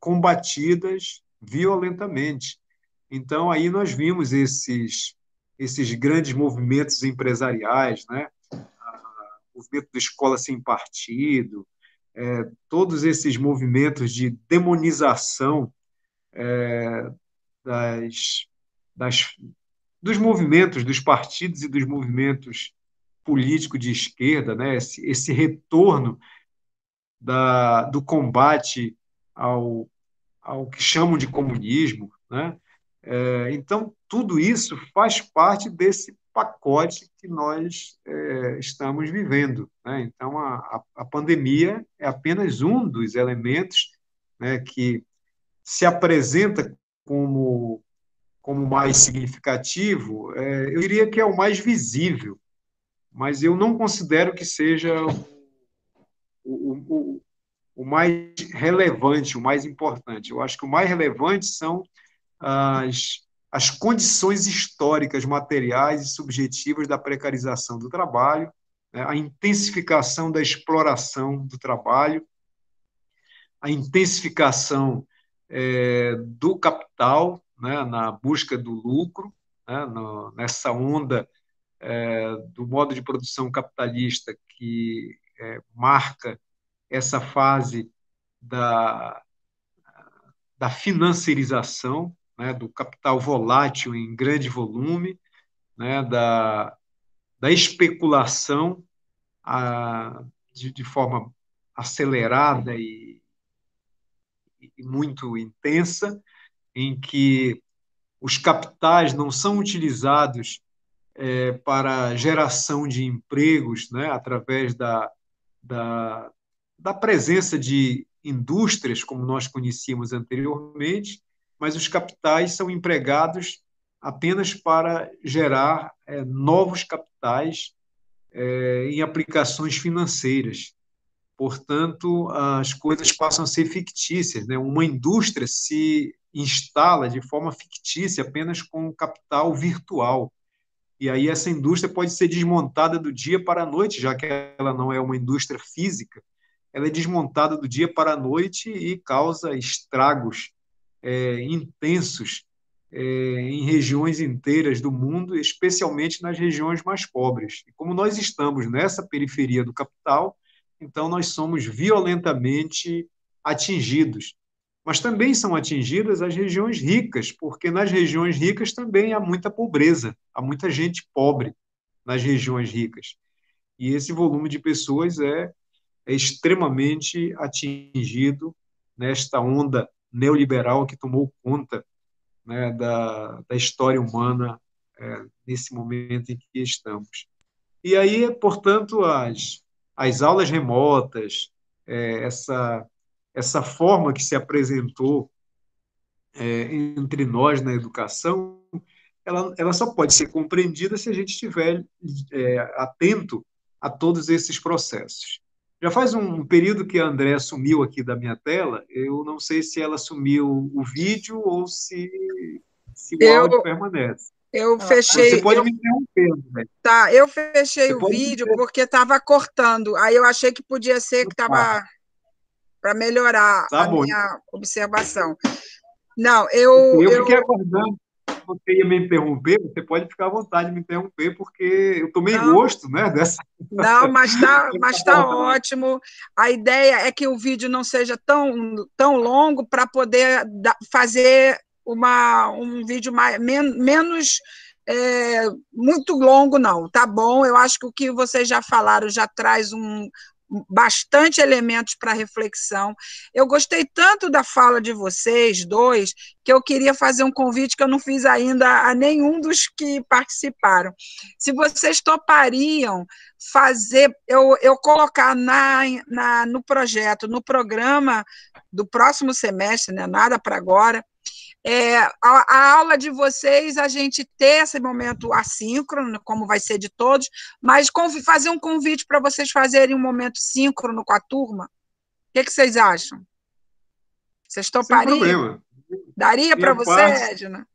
combatidas violentamente. Então, aí nós vimos esses grandes movimentos empresariais, né? O movimento da escola sem partido, todos esses movimentos de demonização das, das, dos movimentos, dos partidos e dos movimentos políticos de esquerda, né? Esse retorno do combate ao que chamam de comunismo, né? Então, tudo isso faz parte desse pacote que nós estamos vivendo, né? Então, a pandemia é apenas um dos elementos, né, que se apresenta como mais significativo. Eu diria que é o mais visível, mas eu não considero que seja o mais relevante, o mais importante. Eu acho que o mais relevante são as condições históricas, materiais e subjetivas da precarização do trabalho, né, a intensificação da exploração do trabalho, a intensificação do capital, né, na busca do lucro, né, nessa onda do modo de produção capitalista que marca essa fase da financiarização, né, do capital volátil em grande volume, né, da especulação de forma acelerada e muito intensa, em que os capitais não são utilizados para geração de empregos, né, através da presença de indústrias, como nós conhecíamos anteriormente, mas os capitais são empregados apenas para gerar novos capitais em aplicações financeiras. Portanto, as coisas passam a ser fictícias, né? Uma indústria se instala de forma fictícia apenas com capital virtual. E aí essa indústria pode ser desmontada do dia para a noite, já que ela não é uma indústria física, ela é desmontada do dia para a noite e causa estragos intensos em regiões inteiras do mundo, especialmente nas regiões mais pobres. E como nós estamos nessa periferia do capital, então nós somos violentamente atingidos. Mas também são atingidas as regiões ricas, porque nas regiões ricas também há muita pobreza, há muita gente pobre nas regiões ricas. E esse volume de pessoas é extremamente atingido nesta onda neoliberal que tomou conta, né, da história humana nesse momento em que estamos. E aí, portanto, as aulas remotas, essa forma que se apresentou entre nós na educação, ela só pode ser compreendida se a gente estiver atento a todos esses processos. Já faz um período que a André sumiu aqui da minha tela, eu não sei se ela sumiu o vídeo ou se o Eu, áudio permanece. eu Você fechei, pode me interromper, né? tá, eu fechei Você o pode me vídeo interromper. porque estava cortando. Aí eu achei que podia ser que estava para melhorar Tá a bom. minha observação. Não, Eu fiquei aguardando que você ia me interromper, você pode ficar à vontade de me interromper, porque eu tomei não, gosto, né, dessa... não, mas tá ótimo. A ideia é que o vídeo não seja tão longo para poder fazer um vídeo menos muito longo, não. Tá bom, eu acho que o que vocês já falaram já traz bastante elementos para reflexão. Eu gostei tanto da fala de vocês dois que eu queria fazer um convite que eu não fiz ainda a nenhum dos que participaram. Se vocês topariam fazer, eu colocar no projeto, no programa do próximo semestre, né, nada para agora, a aula de vocês, a gente ter esse momento assíncrono, como vai ser de todos, mas fazer um convite para vocês fazerem um momento síncrono com a turma. O que vocês acham? Vocês Sem topariam? problema. Daria para você, Parte, Edna?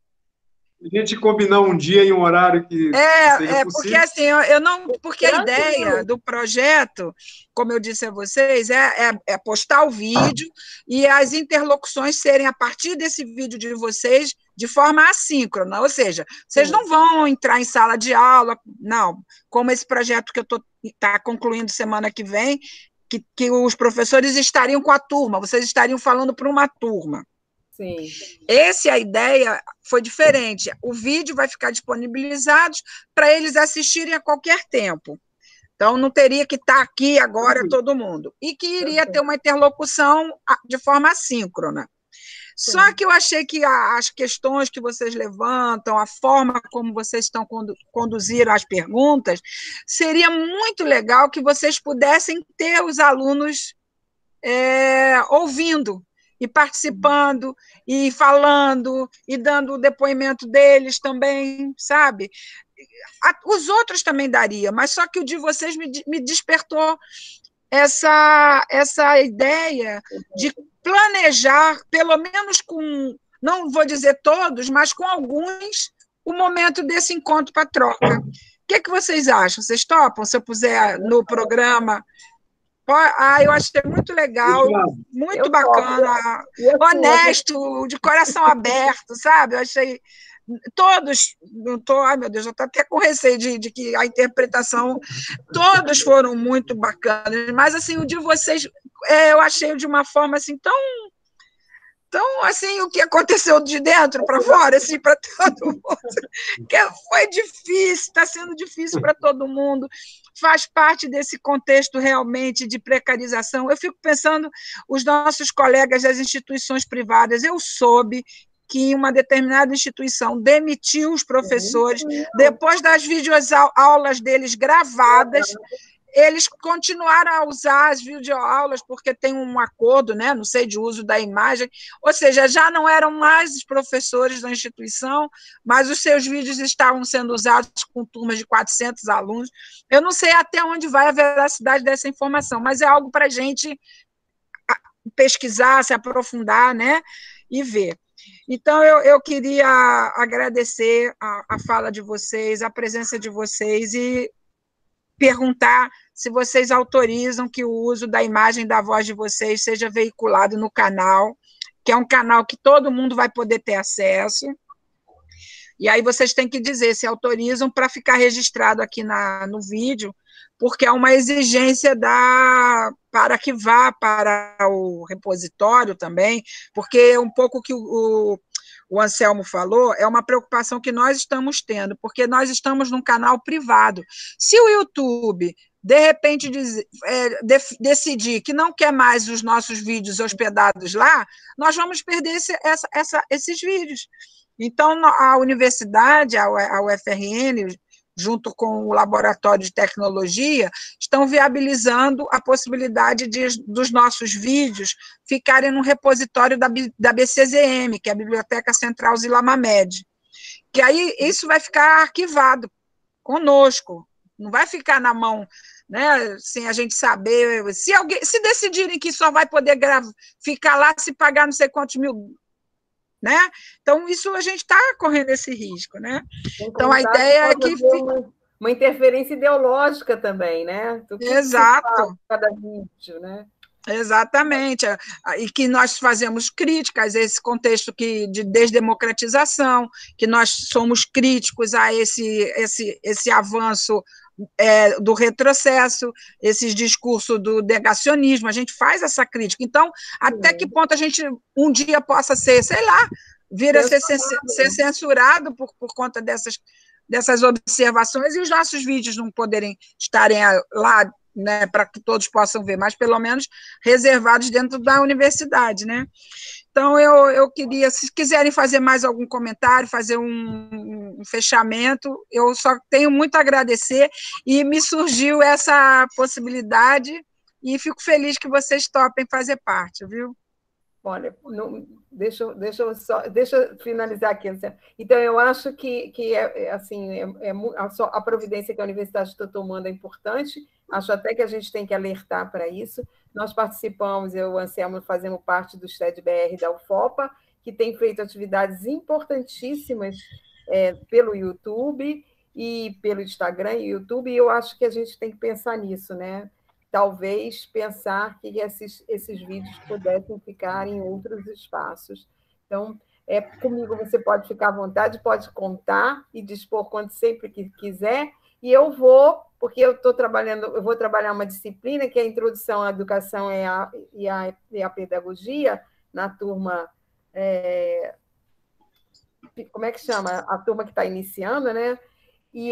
a gente combinar um dia e um horário que seja Porque possível. assim, porque a ideia do projeto, como eu disse a vocês, é postar o vídeo e as interlocuções serem a partir desse vídeo de vocês de forma assíncrona, ou seja, vocês não vão entrar em sala de aula, não, como esse projeto que eu tá concluindo semana que vem, que os professores estariam com a turma, vocês estariam falando para uma turma. Sim. A ideia foi diferente. O vídeo vai ficar disponibilizado para eles assistirem a qualquer tempo. Então, não teria que estar aqui agora todo mundo. E que iria ter uma interlocução de forma assíncrona. Só que eu achei que as questões que vocês levantam, a forma como vocês estão conduziram as perguntas, seria muito legal que vocês pudessem ter os alunos ouvindo e participando, e falando, e dando o depoimento deles também, sabe? Os outros também daria, mas só que o de vocês me despertou essa ideia de planejar, pelo menos com, não vou dizer todos, mas com alguns, o momento desse encontro para troca. O que vocês acham? Vocês topam se eu puser no programa? Eu achei muito legal, muito bacana, honesto, de coração aberto, sabe? Eu achei todos, ai meu Deus, eu estou até com receio de que a interpretação, todos foram muito bacanas, mas assim, o de vocês, eu achei de uma forma assim tão assim, o que aconteceu de dentro para fora, assim, para todo mundo, que foi difícil, está sendo difícil para todo mundo, faz parte desse contexto realmente de precarização. Eu fico pensando, os nossos colegas das instituições privadas, eu soube que uma determinada instituição demitiu os professores, depois das videoaulas deles gravadas, eles continuaram a usar as videoaulas porque tem um acordo, né, não sei, de uso da imagem, ou seja, já não eram mais os professores da instituição, mas os seus vídeos estavam sendo usados com turmas de 400 alunos. Eu não sei até onde vai a veracidade dessa informação, mas é algo para a gente pesquisar, se aprofundar, né, e ver. Então, eu queria agradecer a fala de vocês, a presença de vocês e perguntar se vocês autorizam que o uso da imagem da voz de vocês seja veiculado no canal, que é um canal que todo mundo vai poder ter acesso. E aí vocês têm que dizer se autorizam para ficar registrado aqui no vídeo, porque é uma exigência para que vá para o repositório também, porque um pouco que o Anselmo falou, é uma preocupação que nós estamos tendo, porque nós estamos num canal privado. Se o YouTube, de repente, decidir que não quer mais os nossos vídeos hospedados lá, nós vamos perder esses vídeos. Então, a universidade, a UFRN, junto com o Laboratório de Tecnologia, estão viabilizando a possibilidade dos nossos vídeos ficarem no repositório da BCZM, que é a Biblioteca Central Zila Mamed, que aí isso vai ficar arquivado conosco, não vai ficar na mão, né, sem a gente saber. Se decidirem que só vai poder ficar lá se pagar não sei quantos mil, né? Então, isso a gente está correndo esse risco, né? Então, a ideia é que... Uma interferência ideológica também, né? Exato. Cada vídeo, né? Exatamente. E que nós fazemos críticas a esse contexto de desdemocratização, que nós somos críticos a esse avanço do retrocesso, esses discursos do negacionismo, a gente faz essa crítica. Então, até que ponto a gente um dia possa ser, sei lá, vir a ser censurado por conta dessas observações e os nossos vídeos não poderem estarem lá, né, para que todos possam ver, mas pelo menos reservados dentro da universidade, né? Então, eu queria, se quiserem fazer mais algum comentário, fazer um fechamento, eu só tenho muito a agradecer e me surgiu essa possibilidade e fico feliz que vocês topem fazer parte, viu? Olha, deixa eu finalizar aqui. Então, eu acho que assim, a providência que a universidade está tomando é importante, acho até que a gente tem que alertar para isso. Nós participamos, eu e o Anselmo fazemos parte do STED-BR da UFOPA, que tem feito atividades importantíssimas pelo YouTube e pelo Instagram e YouTube, e eu acho que a gente tem que pensar nisso, né? Talvez pensar que esses vídeos pudessem ficar em outros espaços. Então, comigo você pode ficar à vontade, pode contar e dispor quando sempre que quiser, e eu vou, porque eu vou trabalhar uma disciplina que é a Introdução à Educação e à Pedagogia, na turma, como é que chama? A turma que está iniciando, né? E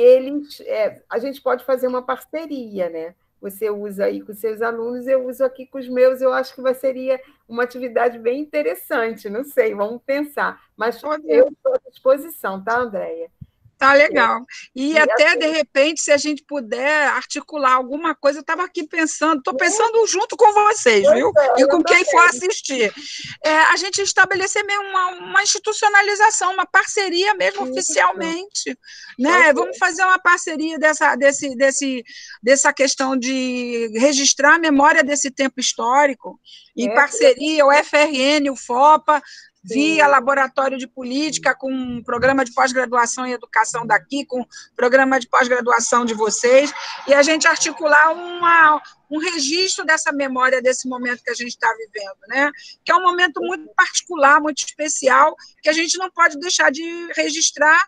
a gente pode fazer uma parceria, né? Você usa aí com seus alunos, eu uso aqui com os meus, eu acho que seria uma atividade bem interessante, não sei, vamos pensar. Mas eu estou à disposição, tá, Andréia? Tá legal. E até, assim, de repente, se a gente puder articular alguma coisa, eu estava aqui pensando, estou pensando junto com vocês, viu? E com quem for assistir. A gente estabelecer mesmo uma institucionalização, uma parceria mesmo oficialmente. Né? Vamos fazer uma parceria dessa questão de registrar a memória desse tempo histórico, em parceria, o FRN, o FOPA, via Laboratório de Política, com um programa de pós-graduação em educação daqui, com programa de pós-graduação de vocês, e a gente articular um registro dessa memória, desse momento que a gente está vivendo, né? Que é um momento muito particular, muito especial, que a gente não pode deixar de registrar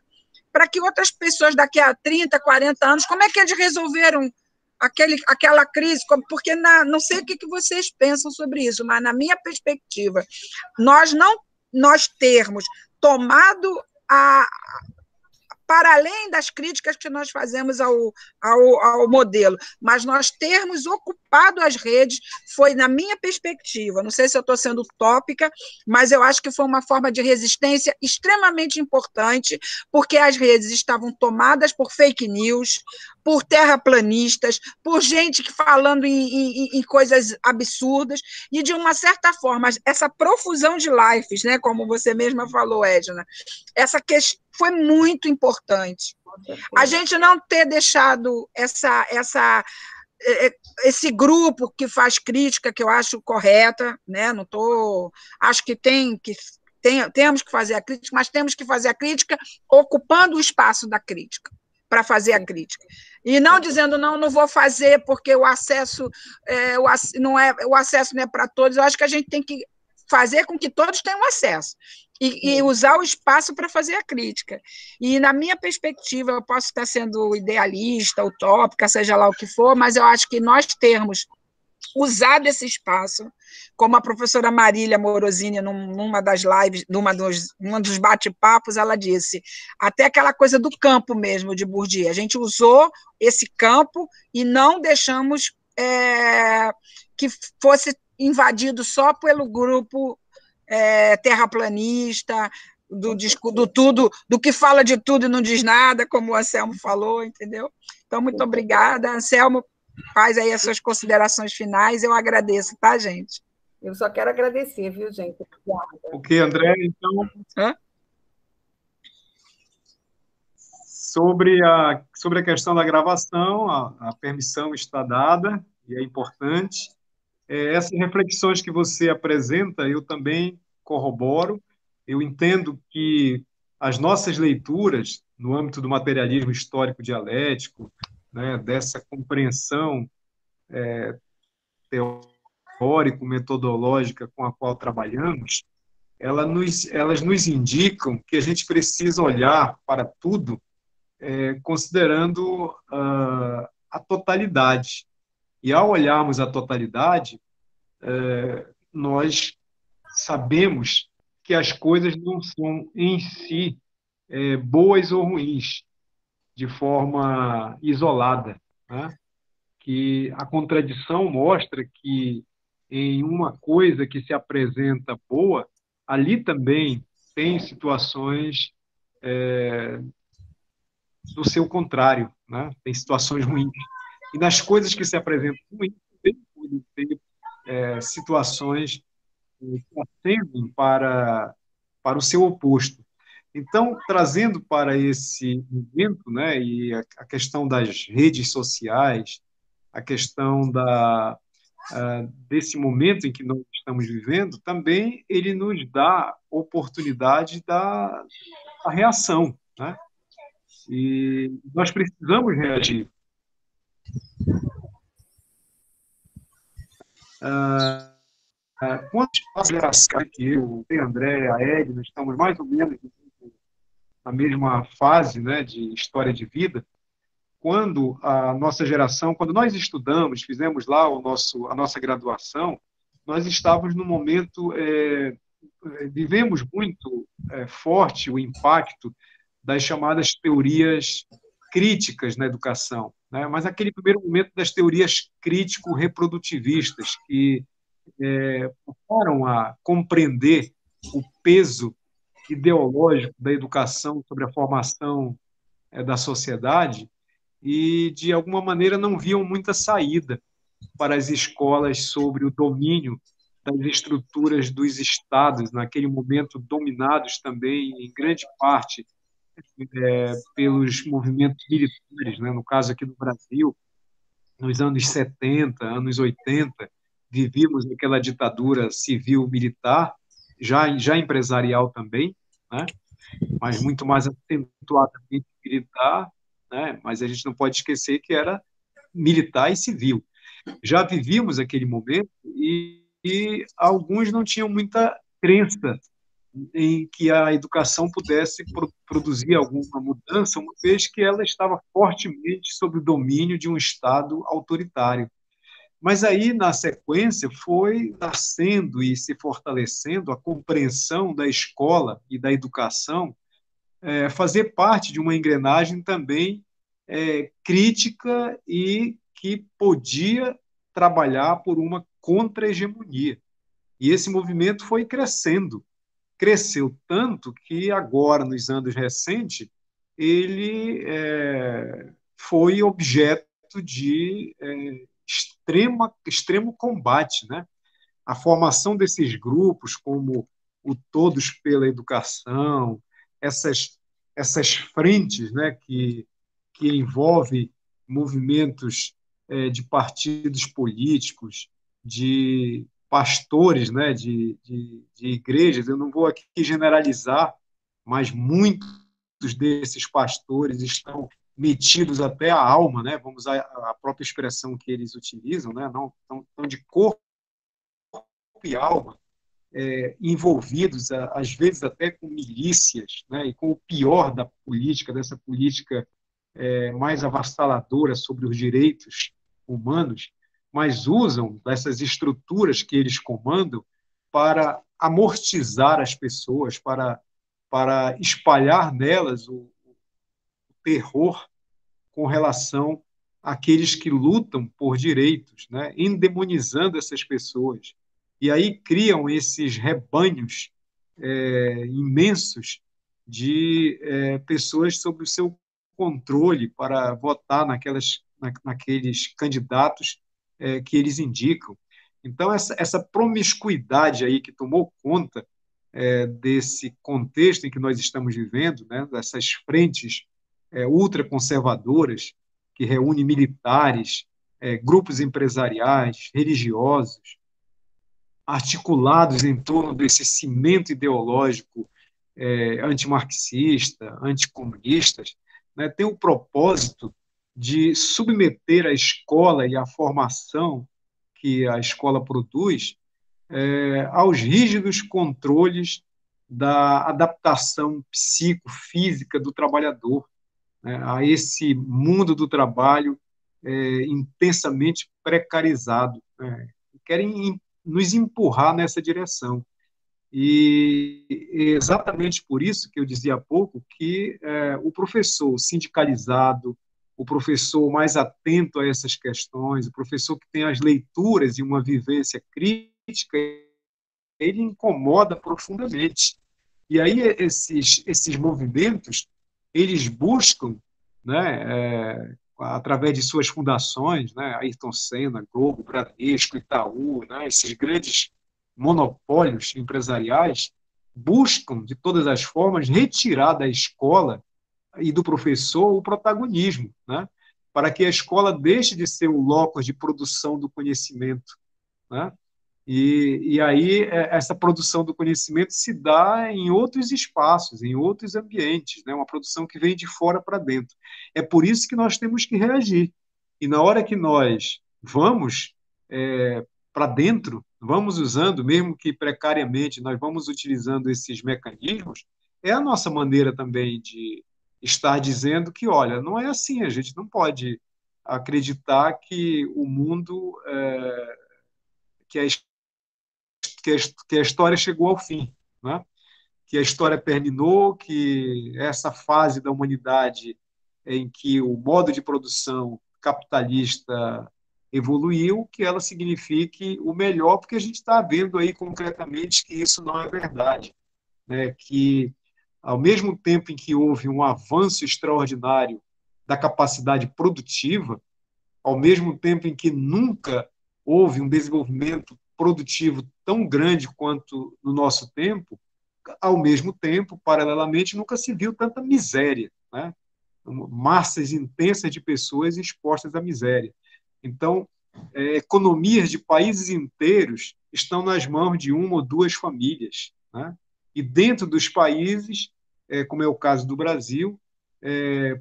para que outras pessoas daqui a 30, 40 anos, como é que eles resolveram aquela crise, porque não sei o que vocês pensam sobre isso, mas na minha perspectiva, nós termos tomado para além das críticas que nós fazemos ao modelo, mas nós termos ocupado as redes, foi, na minha perspectiva, não sei se eu estou sendo utópica, mas eu acho que foi uma forma de resistência extremamente importante, porque as redes estavam tomadas por fake news, por terraplanistas, por gente falando em coisas absurdas, e, de uma certa forma, essa profusão de lives, né, como você mesma falou, Edna, essa questão foi muito importante. A gente não ter deixado esse grupo que faz crítica, que eu acho correta, né? Não tô, acho que tem que temos que fazer a crítica, mas temos que fazer a crítica ocupando o espaço da crítica, para fazer a crítica. E não dizendo, não vou fazer porque o acesso não é para todos. Eu acho que a gente tem que fazer com que todos tenham acesso e usar o espaço para fazer a crítica. E, na minha perspectiva, eu posso estar sendo idealista, utópica, seja lá o que for, mas eu acho que nós termos usado esse espaço, como a professora Marília Morosini, numa das lives, num dos bate-papos, ela disse, até aquela coisa do campo mesmo, de Bourdieu, a gente usou esse campo e não deixamos que fosse invadido só pelo grupo terraplanista, do que fala de tudo e não diz nada, como o Anselmo falou, entendeu? Então, muito obrigada. Anselmo, faz aí as suas considerações finais, eu agradeço, tá, gente? Eu só quero agradecer, viu, gente? Obrigada. Ok, André, então... Sobre a questão da gravação, a permissão está dada, e é importante. Essas reflexões que você apresenta, eu também corroboro. Eu entendo que as nossas leituras, no âmbito do materialismo histórico dialético, né, dessa compreensão teórico-metodológica com a qual trabalhamos, elas nos indicam que a gente precisa olhar para tudo considerando a totalidade. E, ao olharmos a totalidade, nós sabemos que as coisas não são, em si, boas ou ruins, de forma isolada, né? Que a contradição mostra que, em uma coisa que se apresenta boa, ali também tem situações do seu contrário, né? Tem situações ruins. E nas coisas que se apresentam ruins, também podem ter situações que atendem para o seu oposto. Então, trazendo para esse momento, né, e a questão das redes sociais, a questão desse momento em que nós estamos vivendo, também ele nos dá oportunidade da reação, né? E nós precisamos reagir. Quando a geração que eu, a André, a Edna, estamos mais ou menos na mesma fase, né, de história de vida, quando a nossa geração, quando nós estudamos, fizemos lá a nossa graduação, nós estávamos no momento, vivemos muito forte o impacto das chamadas teorias críticas na educação, né? Mas aquele primeiro momento das teorias crítico-reprodutivistas que passaram a compreender o peso ideológico da educação sobre a formação da sociedade e, de alguma maneira, não viam muita saída para as escolas sobre o domínio das estruturas dos estados, naquele momento dominados também, em grande parte, pelos movimentos militares, né? No caso aqui do Brasil, nos anos 70, anos 80, vivíamos aquela ditadura civil-militar, já empresarial também, né? Mas muito mais acentuadamente militar, né? Mas a gente não pode esquecer que era militar e civil. Já vivíamos aquele momento e alguns não tinham muita crença em que a educação pudesse produzir alguma mudança, uma vez que ela estava fortemente sob o domínio de um Estado autoritário. Mas aí, na sequência, foi nascendo e se fortalecendo a compreensão da escola e da educação fazer parte de uma engrenagem também crítica e que podia trabalhar por uma contra-hegemonia. E esse movimento foi crescendo. Cresceu tanto que agora, nos anos recentes, ele foi objeto de extremo combate, né? A formação desses grupos, como o Todos pela Educação, essas frentes, né, que envolvem movimentos de partidos políticos, de pastores, né, de igrejas, eu não vou aqui generalizar, mas muitos desses pastores estão metidos até a alma, né, vamos usar a própria expressão que eles utilizam, né, não estão de corpo e alma, envolvidos, às vezes até com milícias, né, e com o pior da política, dessa política mais avassaladora sobre os direitos humanos, mas usam dessas estruturas que eles comandam para amortizar as pessoas, para espalhar nelas o terror com relação àqueles que lutam por direitos, né? Endemonizando essas pessoas. E aí criam esses rebanhos imensos de pessoas sob o seu controle para votar naqueles candidatos que eles indicam. Então, essa promiscuidade aí que tomou conta desse contexto em que nós estamos vivendo, né, dessas frentes ultraconservadoras que reúnem militares, grupos empresariais, religiosos, articulados em torno desse cimento ideológico antimarxista, anticomunistas, né, tem o propósito de submeter a escola e a formação que a escola produz aos rígidos controles da adaptação psicofísica do trabalhador, né, a esse mundo do trabalho intensamente precarizado. Né, querem nos empurrar nessa direção. E exatamente por isso que eu dizia há pouco que o professor sindicalizado, o professor mais atento a essas questões, o professor que tem as leituras e uma vivência crítica, ele incomoda profundamente. E aí esses movimentos, eles buscam, né, através de suas fundações, né, Ayrton Senna, Globo, Bradesco, Itaú, né, esses grandes monopólios empresariais, buscam, de todas as formas, retirar da escola e do professor o protagonismo, né, para que a escola deixe de ser o locus de produção do conhecimento, né, e aí essa produção do conhecimento se dá em outros espaços, em outros ambientes, né? Uma produção que vem de fora para dentro. É por isso que nós temos que reagir. E na hora que nós vamos para dentro, vamos usando, mesmo que precariamente, nós vamos utilizando esses mecanismos, é a nossa maneira também de estar dizendo que, olha, não é assim, a gente não pode acreditar que o mundo, que a que a história chegou ao fim, né? Que a história terminou, que essa fase da humanidade em que o modo de produção capitalista evoluiu, que ela signifique o melhor, porque a gente está vendo aí concretamente que isso não é verdade, né? Que ao mesmo tempo em que houve um avanço extraordinário da capacidade produtiva, ao mesmo tempo em que nunca houve um desenvolvimento produtivo tão grande quanto no nosso tempo, ao mesmo tempo, paralelamente, nunca se viu tanta miséria, né? Massas intensas de pessoas expostas à miséria. Então, economias de países inteiros estão nas mãos de uma ou duas famílias, né? E dentro dos países, como é o caso do Brasil,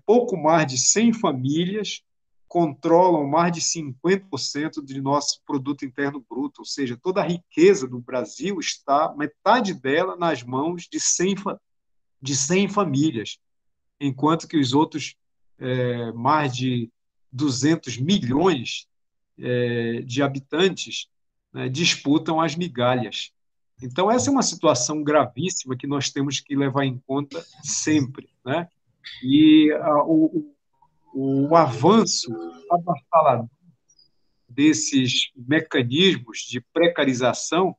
pouco mais de 100 famílias controlam mais de 50% do nosso produto interno bruto, ou seja, toda a riqueza do Brasil está, metade dela, nas mãos de 100 famílias, enquanto que os outros mais de 200 milhões de habitantes, né, disputam as migalhas. Então, essa é uma situação gravíssima que nós temos que levar em conta sempre, né? E o avanço avassalador desses mecanismos de precarização,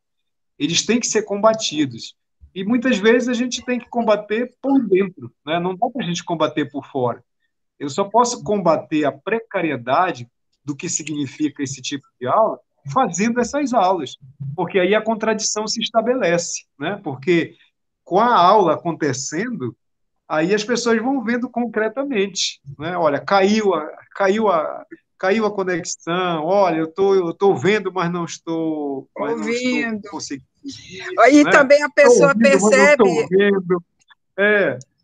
eles têm que ser combatidos. E muitas vezes a gente tem que combater por dentro, né? Não dá para a gente combater por fora. Eu só posso combater a precariedade do que significa esse tipo de aula fazendo essas aulas, porque aí a contradição se estabelece, né? Porque com a aula acontecendo, aí as pessoas vão vendo concretamente, né? Olha, caiu caiu a conexão, olha, eu tô vendo, mas não estou ouvindo. conseguindo, E né? também a Estou pessoa ouvindo, mas não estou percebe. vendo.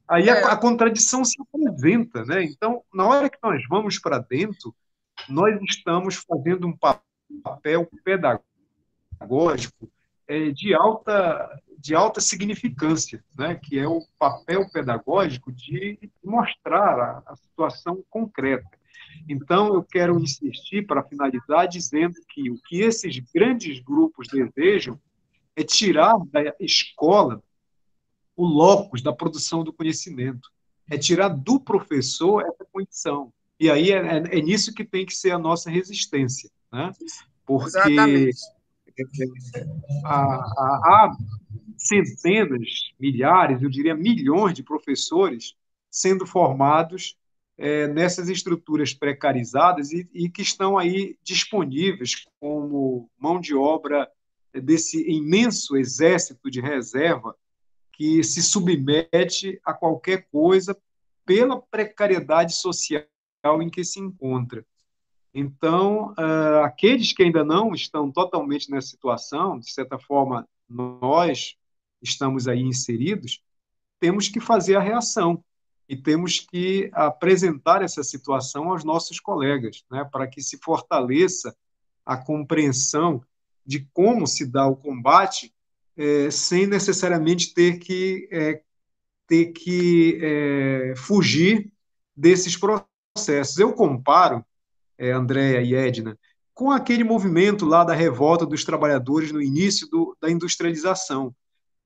Aí a É, contradição se apresenta, né? Então, na hora que nós vamos para dentro, nós estamos fazendo um papel pedagógico de alta significância, né? Que é o papel pedagógico de mostrar a situação concreta. Então, eu quero insistir, para finalizar, dizendo que o que esses grandes grupos desejam é tirar da escola o locus da produção do conhecimento, é tirar do professor essa condição. E aí é nisso que tem que ser a nossa resistência, né? Porque exatamente. há centenas, milhares, eu diria milhões de professores sendo formados nessas estruturas precarizadas e que estão aí disponíveis como mão de obra desse imenso exército de reserva que se submete a qualquer coisa pela precariedade social em que se encontra. Então, aqueles que ainda não estão totalmente nessa situação, de certa forma, nós estamos aí inseridos, temos que fazer a reação e temos que apresentar essa situação aos nossos colegas, né, para que se fortaleça a compreensão de como se dá o combate sem necessariamente ter que fugir desses processos. Eu comparo, Andréa e Edna, com aquele movimento lá da revolta dos trabalhadores no início da industrialização,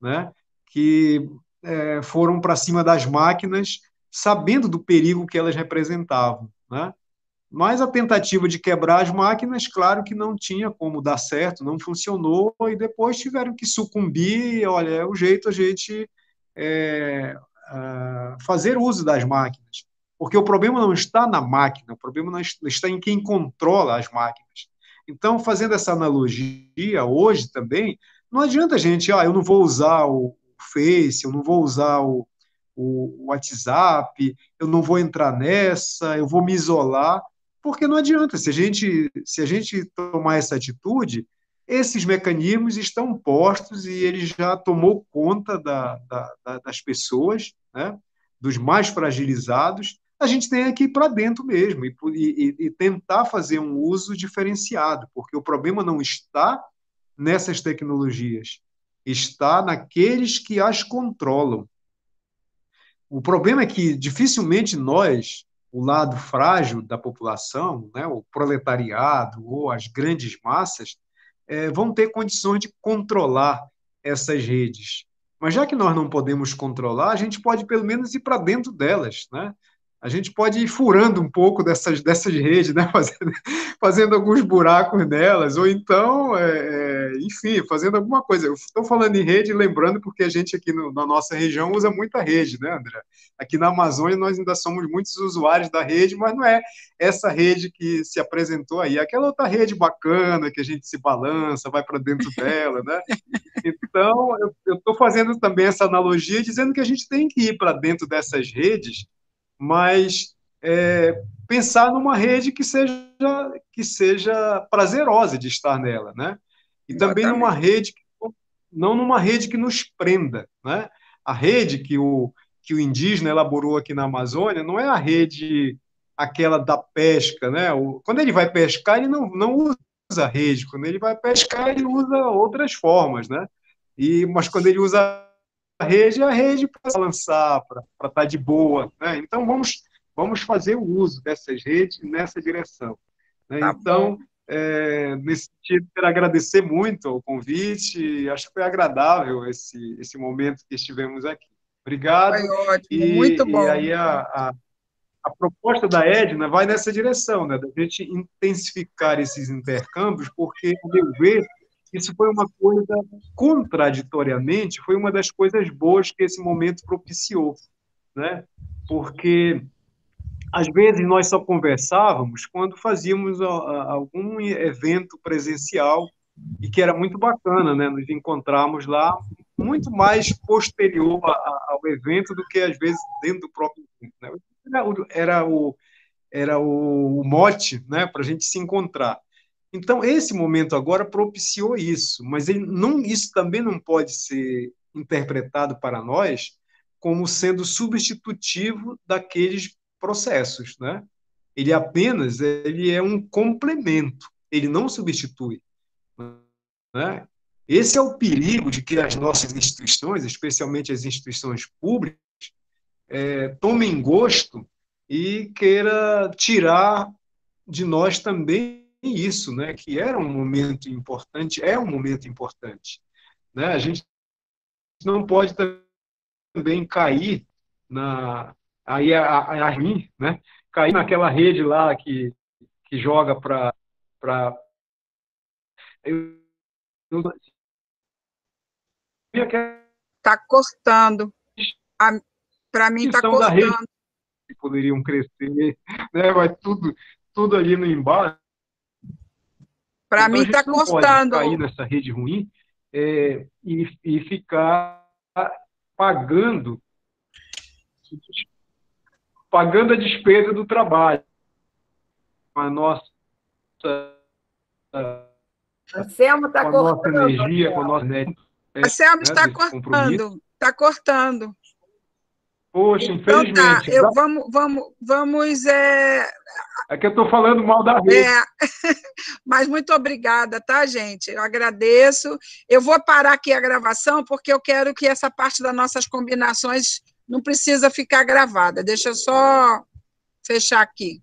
né? Que foram para cima das máquinas, sabendo do perigo que elas representavam, né? Mas a tentativa de quebrar as máquinas, claro que não tinha como dar certo, não funcionou, e depois tiveram que sucumbir. Olha, é o jeito a gente fazer uso das máquinas. Porque o problema não está na máquina, o problema não está em quem controla as máquinas. Então, fazendo essa analogia, hoje também, não adianta a gente, eu não vou usar o Face, eu não vou usar o WhatsApp, eu não vou entrar nessa, eu vou me isolar, porque não adianta. Se a gente tomar essa atitude, esses mecanismos estão postos e ele já tomou conta das pessoas, né? Dos mais fragilizados. A gente tem que ir para dentro mesmo e tentar fazer um uso diferenciado, porque o problema não está nessas tecnologias, está naqueles que as controlam. O problema é que dificilmente nós, o lado frágil da população, né, o proletariado ou as grandes massas, vão ter condições de controlar essas redes. Mas já que nós não podemos controlar, a gente pode pelo menos ir para dentro delas, né? A gente pode ir furando um pouco dessas redes, né? Fazendo alguns buracos nelas, ou então, enfim, fazendo alguma coisa. Eu estou falando em rede, lembrando, porque a gente aqui na nossa região usa muita rede, né, André? Aqui na Amazônia nós ainda somos muitos usuários da rede, mas não é essa rede que se apresentou aí, aquela outra rede bacana que a gente se balança, vai para dentro dela, né? Então, eu estou fazendo também essa analogia, dizendo que a gente tem que ir para dentro dessas redes, mas pensar numa rede que seja prazerosa de estar nela, né? E também Exatamente. não numa rede que nos prenda, né? A rede que o indígena elaborou aqui na Amazônia não é a rede aquela da pesca, né? Quando ele vai pescar, ele não usa rede. Quando ele vai pescar, ele usa outras formas, né? Mas quando ele usa a rede para lançar, para estar de boa, né? Então vamos fazer o uso dessas redes nessa direção, né? Tá bom. Então, nesse sentido, quero agradecer muito o convite. Acho que foi agradável esse momento que estivemos aqui. Foi Obrigado. ótimo, muito E bom. aí a proposta da Edna vai nessa direção, né? Da gente intensificar esses intercâmbios, porque, a meu ver, isso foi uma coisa, contraditoriamente, foi uma das coisas boas que esse momento propiciou, né? Porque às vezes nós só conversávamos quando fazíamos algum evento presencial e que era muito bacana, né? Nos encontrarmos lá muito mais posterior ao evento do que às vezes dentro do próprio evento, né? Era era o mote, né, para a gente se encontrar. Então, esse momento agora propiciou isso, mas isso também não pode ser interpretado para nós como sendo substitutivo daqueles processos, né? Ele é um complemento, ele não substitui, né? Esse é o perigo de que as nossas instituições, especialmente as instituições públicas, tomem gosto e queira tirar de nós também isso, né? Que era um momento importante, é um momento importante, né? A gente não pode também cair aí a mim, né? Cair naquela rede lá que joga para Está cortando. Para mim está da rede cortando. que poderiam crescer, né? Vai tudo ali no embalo. Para mim está cortando. Pode cair nessa rede ruim e ficar pagando a despesa do trabalho. A nossa Anselmo está cortando. Nossa energia, com a nossa Anselmo está cortando. Está cortando. Poxa, então, infelizmente. Tá. Vamos. É que eu estou falando mal da rede. Mas muito obrigada, tá, gente? Eu agradeço. Eu vou parar aqui a gravação, porque eu quero que essa parte das nossas combinações não precisa ficar gravada. Deixa eu só fechar aqui.